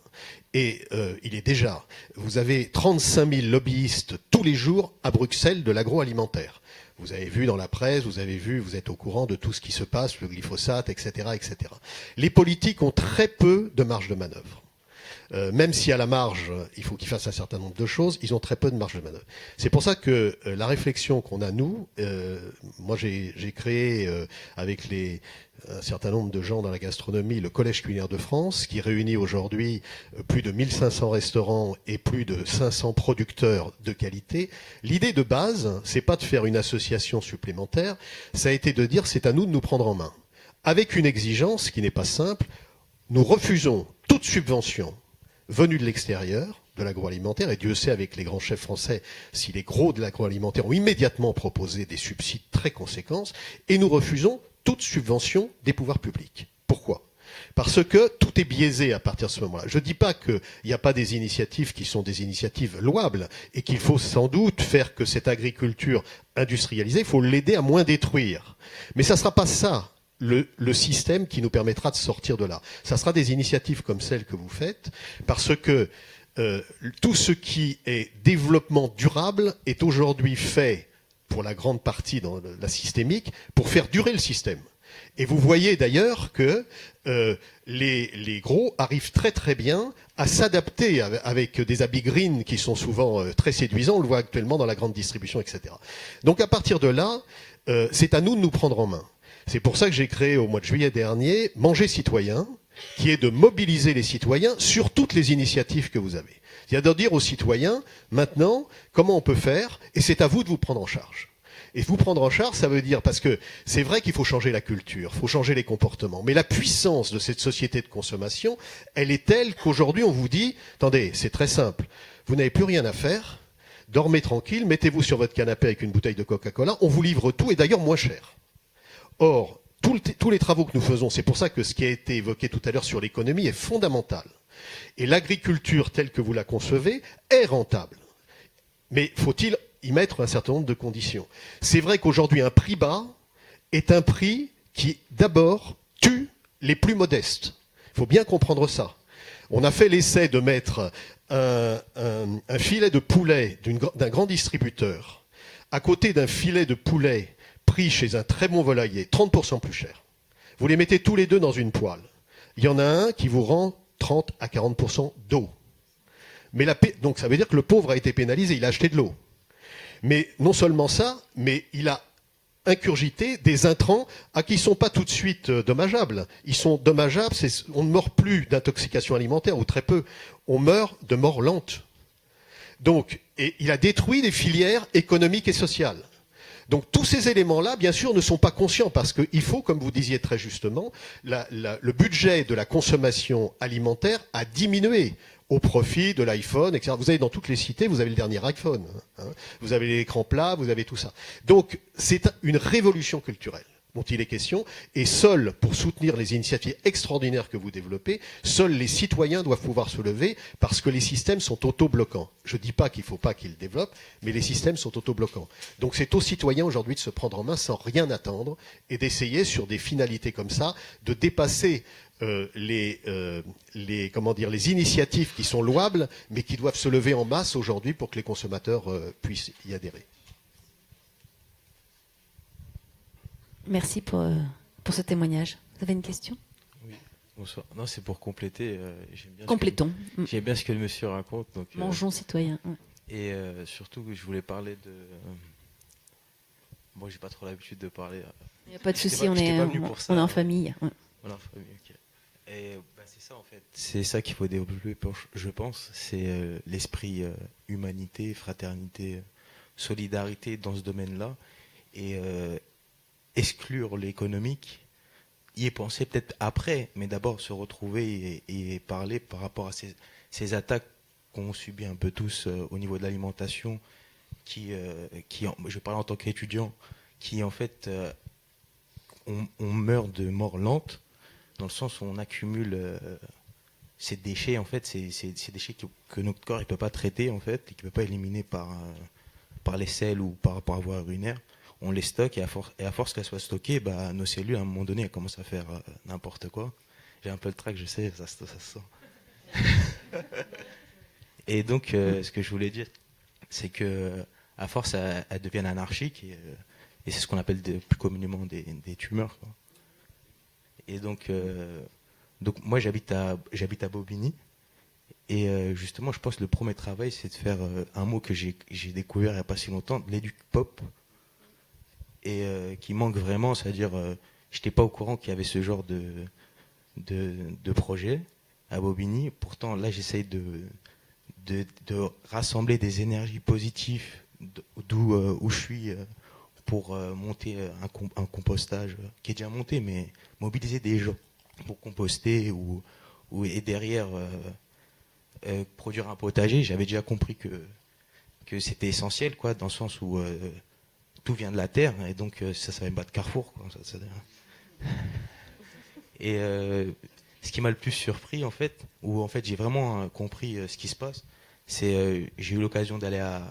Speaker 10: Et il est déjà, vous avez 35 000 lobbyistes tous les jours à Bruxelles de l'agroalimentaire. Vous avez vu dans la presse, vous êtes au courant de tout ce qui se passe, le glyphosate, etc., etc. Les politiques ont très peu de marge de manœuvre. Même si à la marge, il faut qu'ils fassent un certain nombre de choses, ils ont très peu de marge de manœuvre. C'est pour ça que la réflexion qu'on a, nous, moi j'ai créé avec un certain nombre de gens dans la gastronomie le Collège culinaire de France, qui réunit aujourd'hui plus de 1500 restaurants et plus de 500 producteurs de qualité. L'idée de base, c'est pas de faire une association supplémentaire, ça a été de dire c'est à nous de nous prendre en main. Avec une exigence qui n'est pas simple, nous refusons toute subvention venus de l'extérieur, de l'agroalimentaire, et Dieu sait avec les grands chefs français si les gros de l'agroalimentaire ont immédiatement proposé des subsides très conséquents, et nous refusons toute subvention des pouvoirs publics. Pourquoi ? Parce que tout est biaisé à partir de ce moment-là. Je ne dis pas qu'il n'y a pas des initiatives qui sont des initiatives louables, et qu'il faut sans doute faire que cette agriculture industrialisée, il faut l'aider à moins détruire. Mais ça ne sera pas ça. Le système qui nous permettra de sortir de là. Ça sera des initiatives comme celles que vous faites, parce que tout ce qui est développement durable est aujourd'hui fait, pour la grande partie dans la systémique, pour faire durer le système. Et vous voyez d'ailleurs que les gros arrivent très très bien à s'adapter avec des habits green qui sont souvent très séduisants, on le voit actuellement dans la grande distribution, etc. Donc à partir de là, c'est à nous de nous prendre en main. C'est pour ça que j'ai créé au mois de juillet dernier Manger Citoyen, qui est de mobiliser les citoyens sur toutes les initiatives que vous avez. C'est-à-dire de dire aux citoyens, maintenant, comment on peut faire, et c'est à vous de vous prendre en charge. Et vous prendre en charge, ça veut dire, parce que c'est vrai qu'il faut changer la culture, il faut changer les comportements, mais la puissance de cette société de consommation, elle est telle qu'aujourd'hui on vous dit, attendez, c'est très simple, vous n'avez plus rien à faire, dormez tranquille, mettez-vous sur votre canapé avec une bouteille de Coca-Cola, on vous livre tout, et d'ailleurs moins cher. Or, tous les travaux que nous faisons, c'est pour ça que ce qui a été évoqué tout à l'heure sur l'économie est fondamental. Et l'agriculture telle que vous la concevez est rentable. Mais faut-il y mettre un certain nombre de conditions ? C'est vrai qu'aujourd'hui, un prix bas est un prix qui, d'abord, tue les plus modestes. Il faut bien comprendre ça. On a fait l'essai de mettre un filet de poulet d'un grand distributeur à côté d'un filet de poulet pris chez un très bon volailler, 30% plus cher. Vous les mettez tous les deux dans une poêle. Il y en a un qui vous rend 30 à 40% d'eau. Mais donc ça veut dire que le pauvre a été pénalisé, il a acheté de l'eau. Mais non seulement ça, mais il a ingurgité des intrants qui ne sont pas tout de suite dommageables. Ils sont dommageables, on ne meurt plus d'intoxication alimentaire, ou très peu. On meurt de mort lente. Donc, et il a détruit des filières économiques et sociales. Donc tous ces éléments-là, bien sûr, ne sont pas conscients parce qu'il faut, comme vous disiez très justement, le budget de la consommation alimentaire a diminué au profit de l'iPhone, etc. Vous avez dans toutes les cités, vous avez le dernier iPhone. Hein. Vous avez l'écran plat, vous avez tout ça. Donc c'est une révolution culturelle dont il est question, et seuls, pour soutenir les initiatives extraordinaires que vous développez, seuls les citoyens doivent pouvoir se lever parce que les systèmes sont auto-bloquants. Je ne dis pas qu'il ne faut pas qu'ils le développent, mais les systèmes sont auto-bloquants. Donc c'est aux citoyens aujourd'hui de se prendre en main sans rien attendre et d'essayer sur des finalités comme ça de dépasser les initiatives qui sont louables, mais qui doivent se lever en masse aujourd'hui pour que les consommateurs puissent y adhérer.
Speaker 2: Merci pour ce témoignage. Vous avez une question ?
Speaker 11: Oui, bonsoir. Non, c'est pour compléter.
Speaker 2: Complétons.
Speaker 11: J'aime bien ce que le monsieur raconte. Donc,
Speaker 2: Mangeons citoyens. Ouais.
Speaker 11: Et surtout, je voulais parler de... Bon, j'ai pas trop l'habitude de parler.
Speaker 2: Il n'y a pas de souci, on est en famille. Ouais.
Speaker 11: On est en famille, ok. Et c'est ça, en fait. C'est ça qu'il faut développer, je pense. C'est l'esprit humanité, fraternité, solidarité dans ce domaine-là. Et... exclure l'économique, y est pensé peut-être après, mais d'abord se retrouver et parler par rapport à ces attaques qu'on subit un peu tous au niveau de l'alimentation, je parle en tant qu'étudiant, qui en fait, on meurt de mort lente, dans le sens où on accumule ces déchets, en fait, ces déchets que notre corps ne peut pas traiter, en fait, et qui ne peut pas éliminer par les selles ou par voie urinaire. On les stocke et à force qu'elles soient stockées, nos cellules, à un moment donné, elles commencent à faire n'importe quoi. J'ai un peu le trac, je sais, ça se sent. Et donc, ce que je voulais dire, c'est que à force, elles deviennent anarchiques et c'est ce qu'on appelle plus communément des tumeurs, quoi. Et donc moi, j'habite à Bobigny. Et justement, je pense que le premier travail, c'est de faire un mot que j'ai découvert il n'y a pas si longtemps, l'éduc-pop. Et qui manque vraiment, c'est-à-dire, je n'étais pas au courant qu'il y avait ce genre de projet à Bobigny. Pourtant, là, j'essaye de rassembler des énergies positives où je suis pour monter un compostage qui est déjà monté, mais mobiliser des gens pour composter et derrière produire un potager. J'avais déjà compris que c'était essentiel, quoi, dans le sens où tout vient de la terre, et donc ça va me battre Carrefour, quoi. Et ce qui m'a le plus surpris, en fait, où en fait j'ai vraiment compris ce qui se passe, c'est j'ai eu l'occasion d'aller à...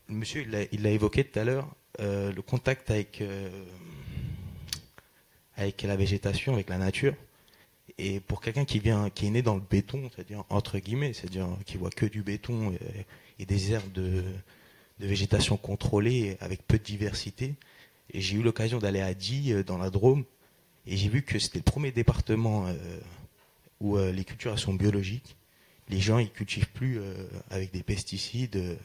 Speaker 11: Le monsieur, il l'a évoqué tout à l'heure, le contact avec la végétation, avec la nature. Et pour quelqu'un qui est né dans le béton, c'est-à-dire entre guillemets, c'est-à-dire qui voit que du béton et des aires de végétation contrôlée avec peu de diversité. Et j'ai eu l'occasion d'aller à Die, dans la Drôme, et j'ai vu que c'était le premier département où les cultures elles sont biologiques. Les gens ils cultivent plus avec des pesticides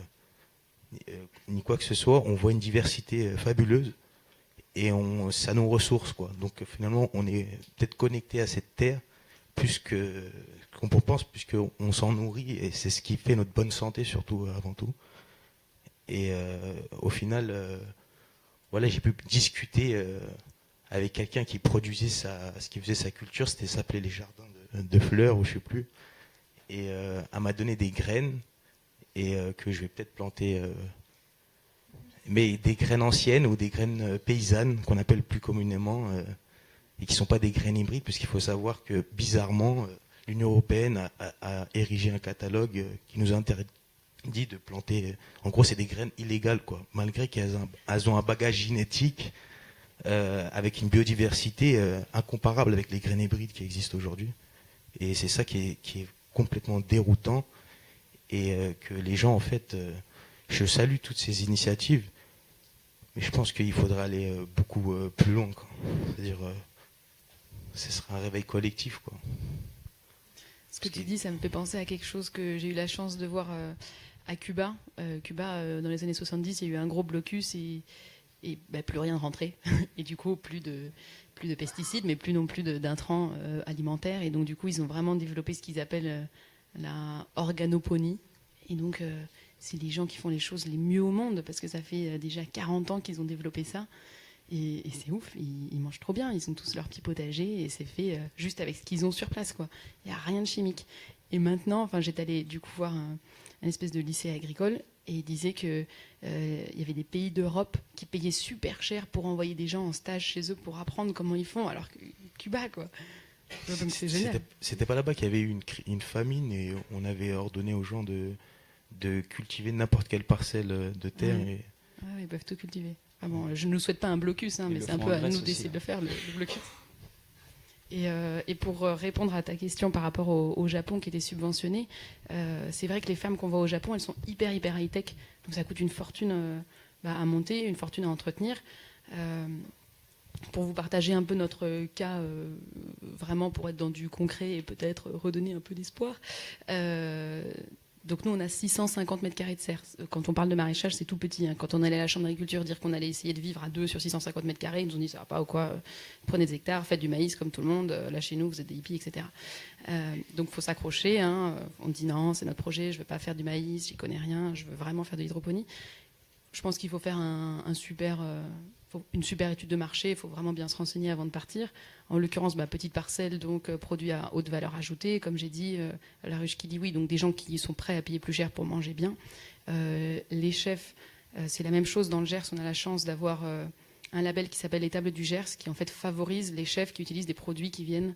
Speaker 11: ni quoi que ce soit. On voit une diversité fabuleuse et ça nous ressource, quoi. Donc finalement on est peut-être connecté à cette terre plus qu'on pense, puisqu'on s'en nourrit, et c'est ce qui fait notre bonne santé surtout avant tout. Et au final, voilà, j'ai pu discuter avec quelqu'un qui produisait ce qui faisait sa culture, ça s'appelait les jardins de fleurs, ou je sais plus. Et elle m'a donné des graines et que je vais peut-être planter, mais des graines anciennes ou des graines paysannes qu'on appelle plus communément, et qui ne sont pas des graines hybrides, puisqu'il faut savoir que bizarrement, l'Union européenne a érigé un catalogue qui nous interdit de planter. En gros, c'est des graines illégales, quoi, malgré qu'elles ont un bagage génétique avec une biodiversité incomparable avec les graines hybrides qui existent aujourd'hui. Et c'est ça qui est complètement déroutant, et que les gens, en fait, je salue toutes ces initiatives, mais je pense qu'il faudra aller beaucoup plus loin, quoi. C'est-à-dire, ce sera un réveil collectif, quoi.
Speaker 5: Ce que tu dis, ça me fait penser à quelque chose que j'ai eu la chance de voir à Cuba. Cuba, dans les années 70, il y a eu un gros blocus et plus rien ne rentrait. Et du coup, plus de pesticides, mais plus non plus d'intrants alimentaires. Et donc, du coup, ils ont vraiment développé ce qu'ils appellent la organoponie. Et donc, c'est les gens qui font les choses les mieux au monde, parce que ça fait déjà 40 ans qu'ils ont développé ça. Et c'est ouf, ils mangent trop bien, ils ont tous leur petit potager, et c'est fait juste avec ce qu'ils ont sur place, quoi. Il n'y a rien de chimique. Et maintenant, j'étais allée du coup voir un espèce de lycée agricole, et il disait qu'il y avait des pays d'Europe qui payaient super cher pour envoyer des gens en stage chez eux pour apprendre comment ils font, alors que Cuba, quoi. Donc c'est génial.
Speaker 11: C'était pas là-bas qu'il y avait eu une famine et on avait ordonné aux gens de cultiver n'importe quelle parcelle de terre.
Speaker 5: Ouais. Ils peuvent tout cultiver. Ah bon, je ne nous souhaite pas un blocus, mais c'est un peu à nous d'essayer de le faire, le blocus. Et pour répondre à ta question par rapport au Japon qui était subventionné, c'est vrai que les fermes qu'on voit au Japon, elles sont hyper high-tech. Donc ça coûte une fortune à monter, une fortune à entretenir. Pour vous partager un peu notre cas, vraiment pour être dans du concret et peut-être redonner un peu d'espoir. Donc nous, on a 650 mètres carrés de serre. Quand on parle de maraîchage, c'est tout petit. Quand on allait à la chambre d'agriculture dire qu'on allait essayer de vivre à 2 sur 650 mètres carrés, ils nous ont dit ça va pas ou quoi, prenez des hectares, faites du maïs comme tout le monde, là chez nous, vous êtes des hippies, etc. Donc il faut s'accrocher. On dit non, c'est notre projet, je veux pas faire du maïs, j'y connais rien, je veux vraiment faire de l'hydroponie. Je pense qu'il faut faire une super étude de marché, il faut vraiment bien se renseigner avant de partir. En l'occurrence, petite parcelle, donc produit à haute valeur ajoutée, comme j'ai dit, la ruche qui dit oui, donc des gens qui sont prêts à payer plus cher pour manger bien. Les chefs, c'est la même chose dans le Gers, on a la chance d'avoir un label qui s'appelle les Tables du Gers, qui en fait favorise les chefs qui utilisent des produits qui viennent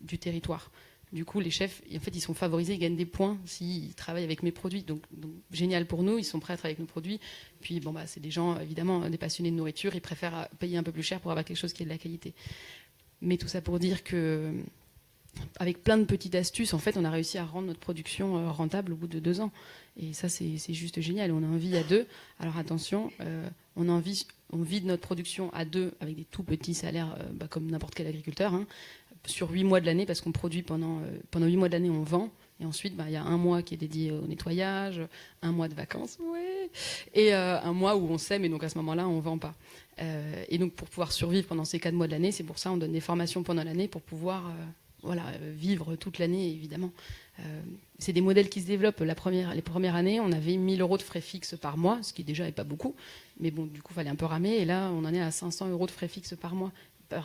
Speaker 5: du territoire. Du coup, les chefs, en fait, ils sont favorisés, ils gagnent des points s'ils travaillent avec mes produits. Donc, génial pour nous, ils sont prêts à travailler avec nos produits. Puis, c'est des gens, évidemment, des passionnés de nourriture, ils préfèrent payer un peu plus cher pour avoir quelque chose qui est de la qualité. Mais tout ça pour dire que, avec plein de petites astuces, en fait, on a réussi à rendre notre production rentable au bout de 2 ans. Et ça, c'est juste génial. On a envie à 2. Alors, attention, on vide notre production à 2 avec des tout petits salaires, comme n'importe quel agriculteur, sur 8 mois de l'année, parce qu'on produit pendant 8 mois de l'année, on vend. Et ensuite, il y a 1 mois qui est dédié au nettoyage, 1 mois de vacances, ouais, et 1 mois où on sème, et donc à ce moment-là, on ne vend pas. Et donc, pour pouvoir survivre pendant ces 4 mois de l'année, c'est pour ça qu'on donne des formations pendant l'année pour pouvoir vivre toute l'année, évidemment. C'est des modèles qui se développent. Les premières années, on avait 1 000 € de frais fixes par mois, ce qui déjà n'est pas beaucoup. Mais bon, du coup, il fallait un peu ramer. Et là, on en est à 500 € de frais fixes par mois.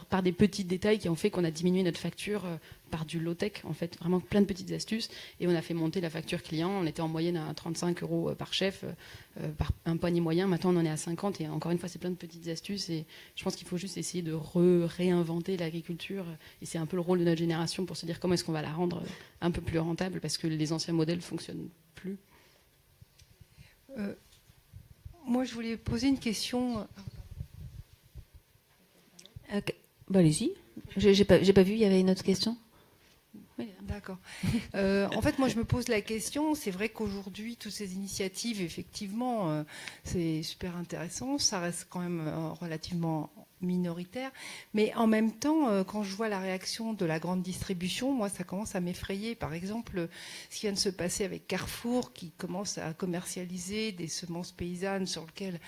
Speaker 5: Par des petits détails qui ont fait qu'on a diminué notre facture par du low-tech, en fait, vraiment plein de petites astuces. Et on a fait monter la facture client. On était en moyenne à 35 € par chef, par un panier moyen. Maintenant, on en est à 50. Et encore une fois, c'est plein de petites astuces. Et je pense qu'il faut juste essayer de réinventer l'agriculture. Et c'est un peu le rôle de notre génération pour se dire comment est-ce qu'on va la rendre un peu plus rentable, parce que les anciens modèles ne fonctionnent plus.
Speaker 12: Moi, je voulais poser une question.
Speaker 2: Allez-y. J'ai pas vu, il y avait une autre question.
Speaker 12: Oui, d'accord. En fait, moi, je me pose la question. C'est vrai qu'aujourd'hui, toutes ces initiatives, effectivement, c'est super intéressant. Ça reste quand même relativement minoritaire. Mais en même temps, quand je vois la réaction de la grande distribution, moi, ça commence à m'effrayer. Par exemple, ce qui vient de se passer avec Carrefour, qui commence à commercialiser des semences paysannes sur lesquelles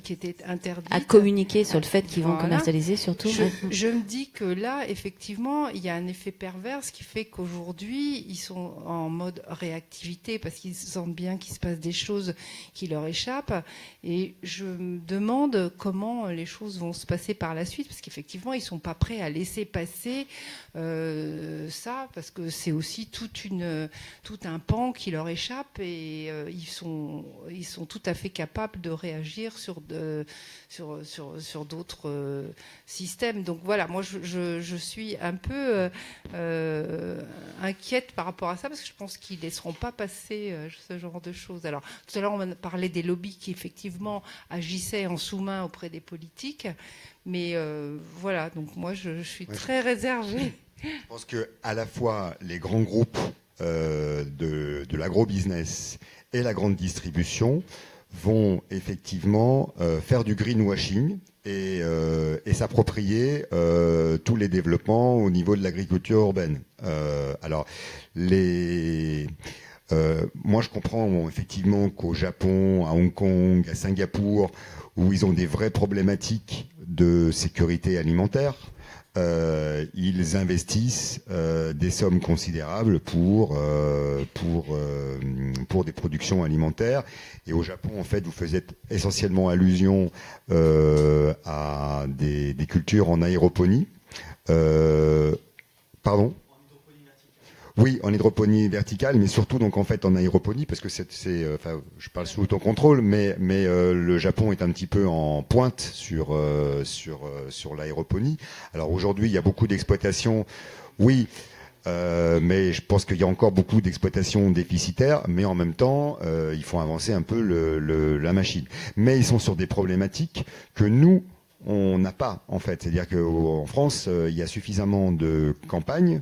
Speaker 12: qui étaient interdites.
Speaker 2: À communiquer sur le fait qu'ils vont commercialiser, surtout.
Speaker 12: Je me dis que là, effectivement, il y a un effet pervers qui fait qu'aujourd'hui, ils sont en mode réactivité parce qu'ils sentent bien qu'il se passe des choses qui leur échappent. Et je me demande comment les choses vont se passer par la suite, parce qu'effectivement, ils ne sont pas prêts à laisser passer ça, parce que c'est aussi tout un pan qui leur échappe, et ils sont tout à fait capables de réagir sur d'autres systèmes. Donc voilà, moi je suis un peu inquiète par rapport à ça, parce que je pense qu'ils ne laisseront pas passer ce genre de choses. Alors tout à l'heure, on a parlé des lobbies qui effectivement agissaient en sous-main auprès des politiques, mais voilà, donc moi je suis très réservée.
Speaker 7: Je pense qu'à la fois les grands groupes de l'agro-business et la grande distribution vont effectivement faire du greenwashing et s'approprier tous les développements au niveau de l'agriculture urbaine. Alors, moi, je comprends effectivement qu'au Japon, à Hong Kong, à Singapour, où ils ont des vraies problématiques de sécurité alimentaire, ils investissent des sommes considérables pour des productions alimentaires. Et au Japon, en fait, vous faites essentiellement allusion à des cultures en aéroponie. Pardon ? Oui, en hydroponie verticale, mais surtout donc en fait en aéroponie, parce que enfin, je parle sous ton contrôle, mais le Japon est un petit peu en pointe sur l'aéroponie. Alors aujourd'hui, il y a beaucoup d'exploitations, oui, mais je pense qu'il y a encore beaucoup d'exploitations déficitaires, mais en même temps, il faut avancer un peu la machine. Mais ils sont sur des problématiques que nous, on n'a pas, en fait. C'est-à-dire qu'en France, il y a suffisamment de campagnes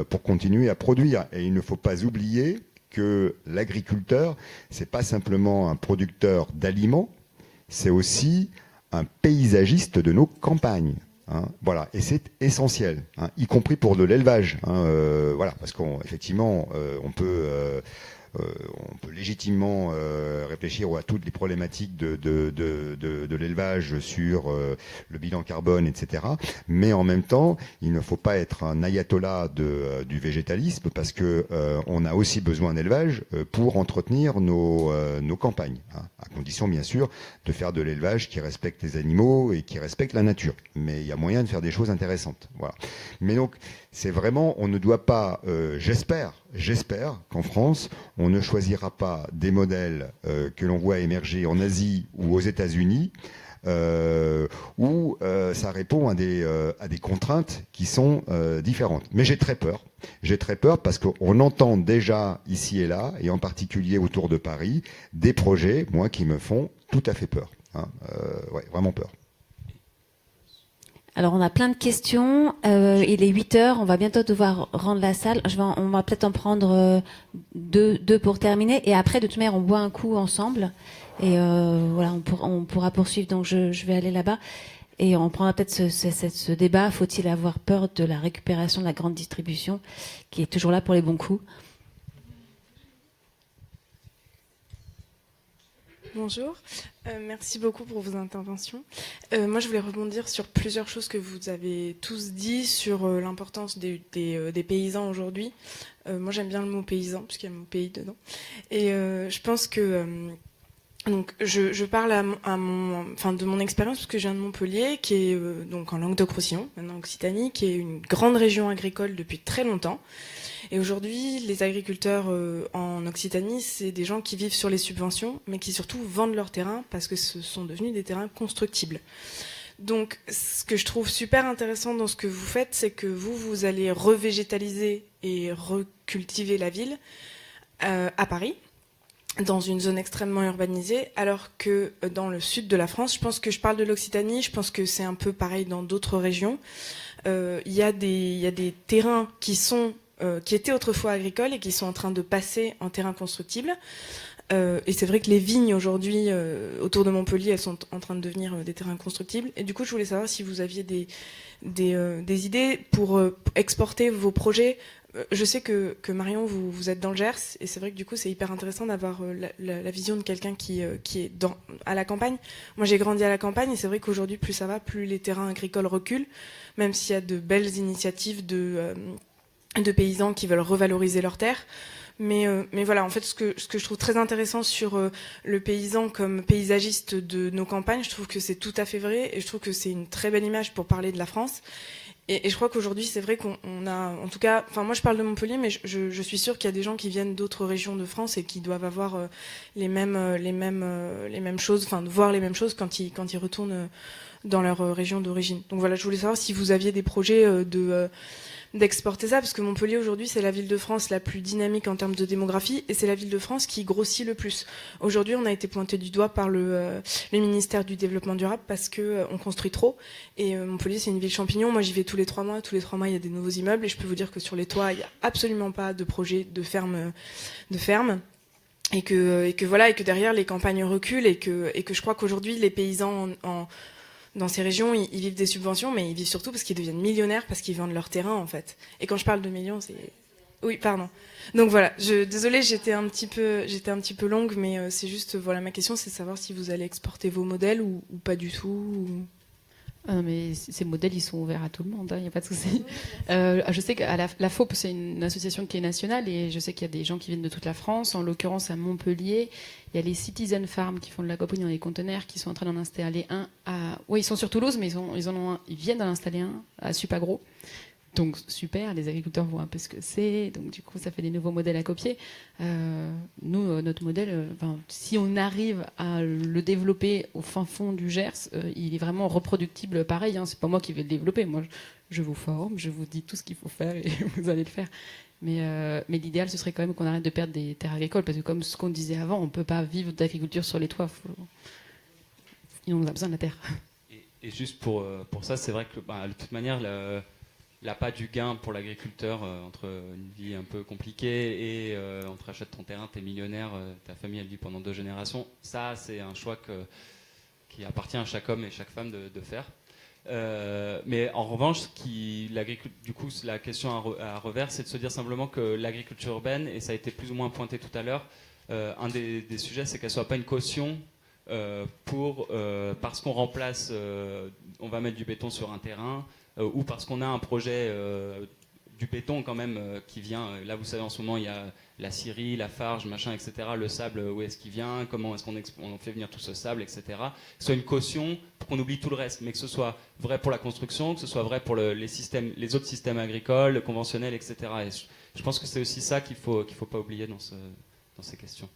Speaker 7: pour continuer à produire. Et il ne faut pas oublier que l'agriculteur, c'est pas simplement un producteur d'aliments, c'est aussi un paysagiste de nos campagnes. Hein, voilà, et c'est essentiel, hein, y compris pour de l'élevage. Hein, voilà, parce qu'effectivement, on peut légitimement réfléchir à toutes les problématiques de l'élevage sur le bilan carbone, etc. Mais en même temps, il ne faut pas être un ayatollah du végétalisme, parce que on a aussi besoin d'élevage pour entretenir nos campagnes, hein, à condition bien sûr de faire de l'élevage qui respecte les animaux et qui respecte la nature. Mais il y a moyen de faire des choses intéressantes. Voilà. Mais donc, c'est vraiment, on ne doit pas, j'espère qu'en France, on ne choisira pas des modèles que l'on voit émerger en Asie ou aux États-Unis, où ça répond à des contraintes qui sont différentes. Mais j'ai très peur. J'ai très peur parce qu'on entend déjà ici et là, et en particulier autour de Paris, des projets, moi, qui me font tout à fait peur. Hein, ouais, vraiment peur.
Speaker 2: Alors, on a plein de questions. Il est 8h. On va bientôt devoir rendre la salle. On va peut-être en prendre deux pour terminer. Et après, de toute manière, on boit un coup ensemble. Et voilà, on pourra poursuivre. Donc, je vais aller là-bas. Et on prendra peut-être ce débat. Faut-il avoir peur de la récupération de la grande distribution, qui est toujours là pour les bons coups?
Speaker 13: Bonjour, merci beaucoup pour vos interventions. Moi, je voulais rebondir sur plusieurs choses que vous avez tous dit sur l'importance des paysans aujourd'hui. Moi, j'aime bien le mot paysan, puisqu'il y a le mot pays dedans. Et je pense que... donc, je parle de mon expérience, parce que je viens de Montpellier, qui est donc en Languedoc-Roussillon, maintenant Occitanie, qui est une grande région agricole depuis très longtemps. Et aujourd'hui, les agriculteurs en Occitanie, c'est des gens qui vivent sur les subventions, mais qui surtout vendent leurs terrains parce que ce sont devenus des terrains constructibles. Donc, ce que je trouve super intéressant dans ce que vous faites, c'est que vous allez revégétaliser et recultiver la ville à Paris, dans une zone extrêmement urbanisée, alors que dans le sud de la France, je pense que je parle de l'Occitanie, je pense que c'est un peu pareil dans d'autres régions, il y a des terrains qui étaient autrefois agricoles et qui sont en train de passer en terrain constructible. Et c'est vrai que les vignes aujourd'hui autour de Montpellier, elles sont en train de devenir des terrains constructibles. Et du coup, je voulais savoir si vous aviez des idées pour exporter vos projets. Je sais que Marion, vous êtes dans le Gers, et c'est vrai que du coup, c'est hyper intéressant d'avoir la vision de quelqu'un qui est à la campagne. Moi, j'ai grandi à la campagne, et c'est vrai qu'aujourd'hui, plus ça va, plus les terrains agricoles reculent, même s'il y a de belles initiatives de paysans qui veulent revaloriser leurs terres. Mais voilà, en fait, ce que je trouve très intéressant sur le paysan comme paysagiste de nos campagnes, je trouve que c'est tout à fait vrai, et je trouve que c'est une très belle image pour parler de la France. Et je crois qu'aujourd'hui, c'est vrai qu'on a, en tout cas, enfin moi je parle de Montpellier, mais je suis sûre qu'il y a des gens qui viennent d'autres régions de France et qui doivent avoir les mêmes choses, enfin voir les mêmes choses quand ils retournent dans leur région d'origine. Donc voilà, je voulais savoir si vous aviez des projets d'exporter ça, parce que Montpellier aujourd'hui c'est la ville de France la plus dynamique en termes de démographie, et c'est la ville de France qui grossit le plus. Aujourd'hui on a été pointé du doigt par le ministère du développement durable parce que on construit trop, et Montpellier c'est une ville champignon. Moi j'y vais tous les 3 mois il y a des nouveaux immeubles, et je peux vous dire que sur les toits il n'y a absolument pas de projet de ferme. et que derrière les campagnes reculent et que je crois qu'aujourd'hui les paysans dans ces régions ils vivent des subventions, mais ils vivent surtout parce qu'ils deviennent millionnaires parce qu'ils vendent leur terrain en fait. Et quand je parle de millions, c'est oui, pardon. Donc voilà, désolée, j'étais un petit peu longue, mais c'est juste voilà, ma question c'est de savoir si vous allez exporter vos modèles ou pas du tout.
Speaker 5: Mais ces modèles, ils sont ouverts à tout le monde, il n'y a pas de souci. Je sais qu'à la FOP, c'est une association qui est nationale et je sais qu'il y a des gens qui viennent de toute la France. En l'occurrence, à Montpellier, il y a les Citizen Farm qui font de l'aquaponie dans les conteneurs, qui sont en train d'en installer un à... Oui, ils sont sur Toulouse, mais ils viennent d'en installer un à Supagro. Donc super, les agriculteurs voient un peu ce que c'est, donc du coup ça fait des nouveaux modèles à copier. Nous, notre modèle, si on arrive à le développer au fin fond du Gers, il est vraiment reproductible pareil, hein. C'est pas moi qui vais le développer, moi je vous forme, je vous dis tout ce qu'il faut faire et vous allez le faire. Mais l'idéal ce serait quand même qu'on arrête de perdre des terres agricoles, parce que comme ce qu'on disait avant, on peut pas vivre d'agriculture sur les toits, on a besoin de la terre.
Speaker 6: Et juste pour ça, c'est vrai que de toute manière, l'appât du gain pour l'agriculteur entre une vie un peu compliquée et on te rachète ton terrain, t'es millionnaire, ta famille elle vit pendant 2 générations, ça c'est un choix qui appartient à chaque homme et chaque femme de faire. Mais en revanche, du coup, la question à revers, c'est de se dire simplement que l'agriculture urbaine, et ça a été plus ou moins pointé tout à l'heure, un des sujets, c'est qu'elle soit pas une caution parce qu'on remplace, on va mettre du béton sur un terrain, ou parce qu'on a un projet du béton quand même qui vient. Là, vous savez, en ce moment, il y a la scierie, la farge, machin, etc. Le sable, où est-ce qu'il vient, comment est-ce qu'on fait venir tout ce sable, etc. Que ce soit une caution pour qu'on oublie tout le reste, mais que ce soit vrai pour la construction, que ce soit vrai pour les autres systèmes agricoles, conventionnels, etc. Et je pense que c'est aussi ça qu'il faut pas oublier dans ces questions.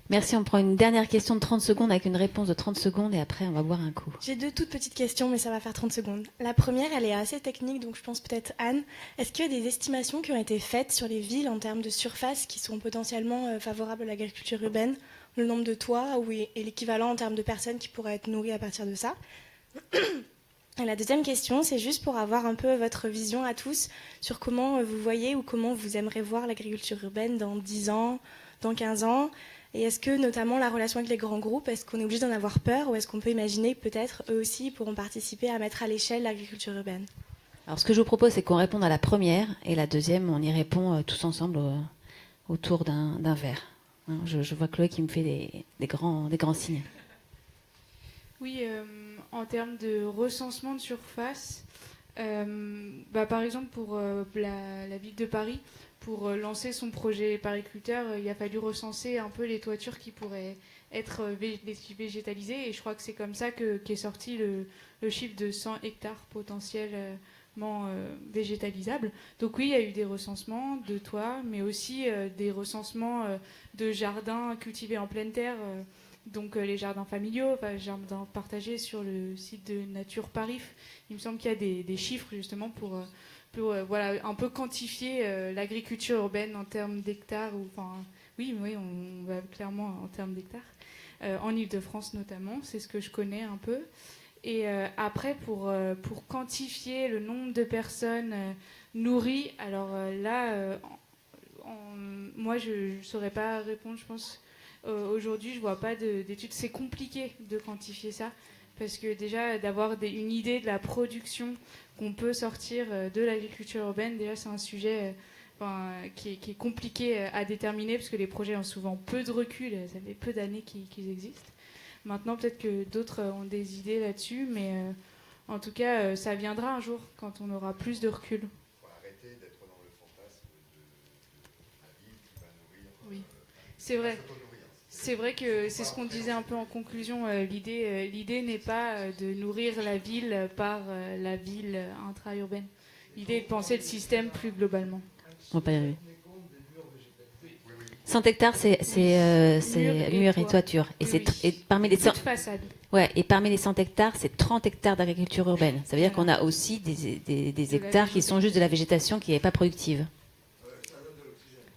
Speaker 2: Merci, on prend une dernière question de 30 secondes avec une réponse de 30 secondes et après on va boire un coup.
Speaker 14: J'ai 2 toutes petites questions, mais ça va faire 30 secondes. La première, elle est assez technique, donc je pense peut-être Anne. Est-ce qu'il y a des estimations qui ont été faites sur les villes en termes de surface qui sont potentiellement favorables à l'agriculture urbaine, le nombre de toits et l'équivalent en termes de personnes qui pourraient être nourries à partir de ça? Et la deuxième question, c'est juste pour avoir un peu votre vision à tous sur comment vous voyez ou comment vous aimeriez voir l'agriculture urbaine dans 10 ans, dans 15 ans. Et est-ce que, notamment, la relation avec les grands groupes, est-ce qu'on est obligé d'en avoir peur ou est-ce qu'on peut imaginer que peut-être eux aussi pourront participer à mettre à l'échelle l'agriculture urbaine?
Speaker 2: Alors, ce que je vous propose, c'est qu'on réponde à la première et la deuxième, on y répond tous ensemble autour d'un verre. Je vois Chloé qui me fait des grands signes.
Speaker 4: Oui, en termes de recensement de surface, par exemple, pour la ville de Paris, pour lancer son projet pariculteur, il a fallu recenser un peu les toitures qui pourraient être végétalisées. Et je crois que c'est comme ça qu'est sorti le chiffre de 100 hectares potentiellement végétalisables. Donc oui, il y a eu des recensements de toits, mais aussi des recensements de jardins cultivés en pleine terre, donc les jardins familiaux, les jardins partagés sur le site de Nature Paris. Il me semble qu'il y a des chiffres justement pour un peu quantifier l'agriculture urbaine en termes d'hectares. Oui, on va clairement en termes d'hectares. En Ile-de-France notamment, c'est ce que je connais un peu. Et après, pour quantifier le nombre de personnes nourries, alors moi, je ne saurais pas répondre, je pense. Aujourd'hui, je ne vois pas d'études. C'est compliqué de quantifier ça, parce que déjà, d'avoir une idée de la production qu'on peut sortir de l'agriculture urbaine, déjà c'est un sujet qui est compliqué à déterminer, parce que les projets ont souvent peu de recul, ça fait peu d'années qu'ils existent. Maintenant, peut-être que d'autres ont des idées là-dessus, mais en tout cas, ça viendra un jour, quand on aura plus de recul.
Speaker 7: Il faut arrêter d'être dans le fantasme de la ville qui va nourrir...
Speaker 4: Oui, c'est vrai. C'est vrai que c'est ce qu'on disait un peu en conclusion. L'idée n'est pas de nourrir la ville par la ville intra-urbaine. L'idée est de penser le système plus globalement.
Speaker 2: On va pas y arriver. 100 hectares, c'est murs et toitures. Et parmi les 100... Ouais, et parmi les 100 hectares, c'est 30 hectares d'agriculture urbaine. Ça veut dire qu'on a aussi des hectares qui sont juste de la végétation qui n'est pas productive.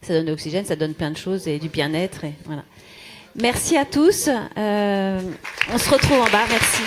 Speaker 2: Ça donne de l'oxygène, ça donne plein de choses et du bien-être. Et voilà. Merci à tous. On se retrouve en bas. Merci.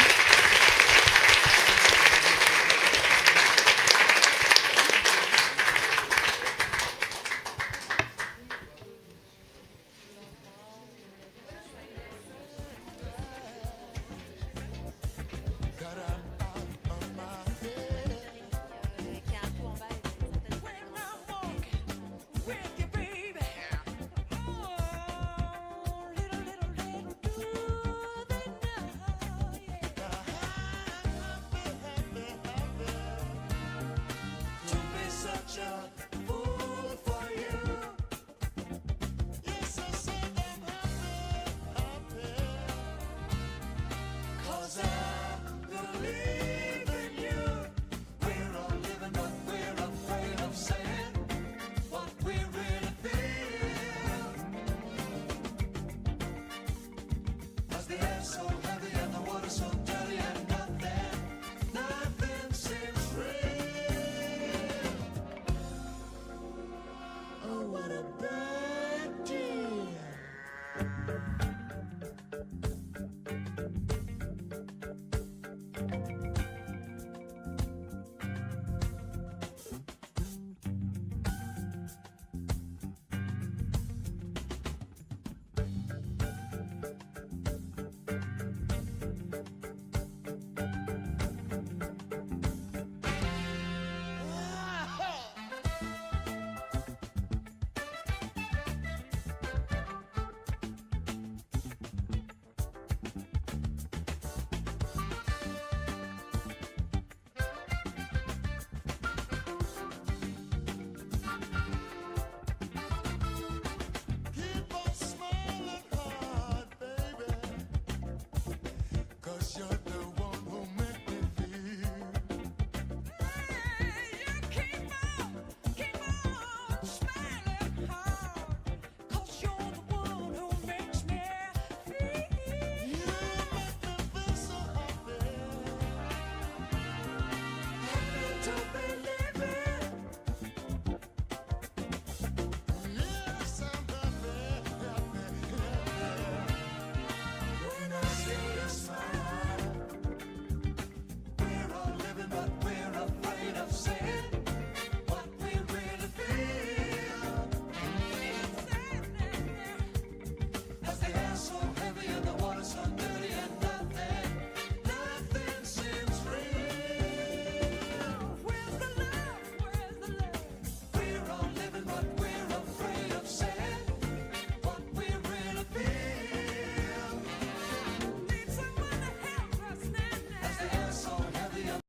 Speaker 15: gonna live.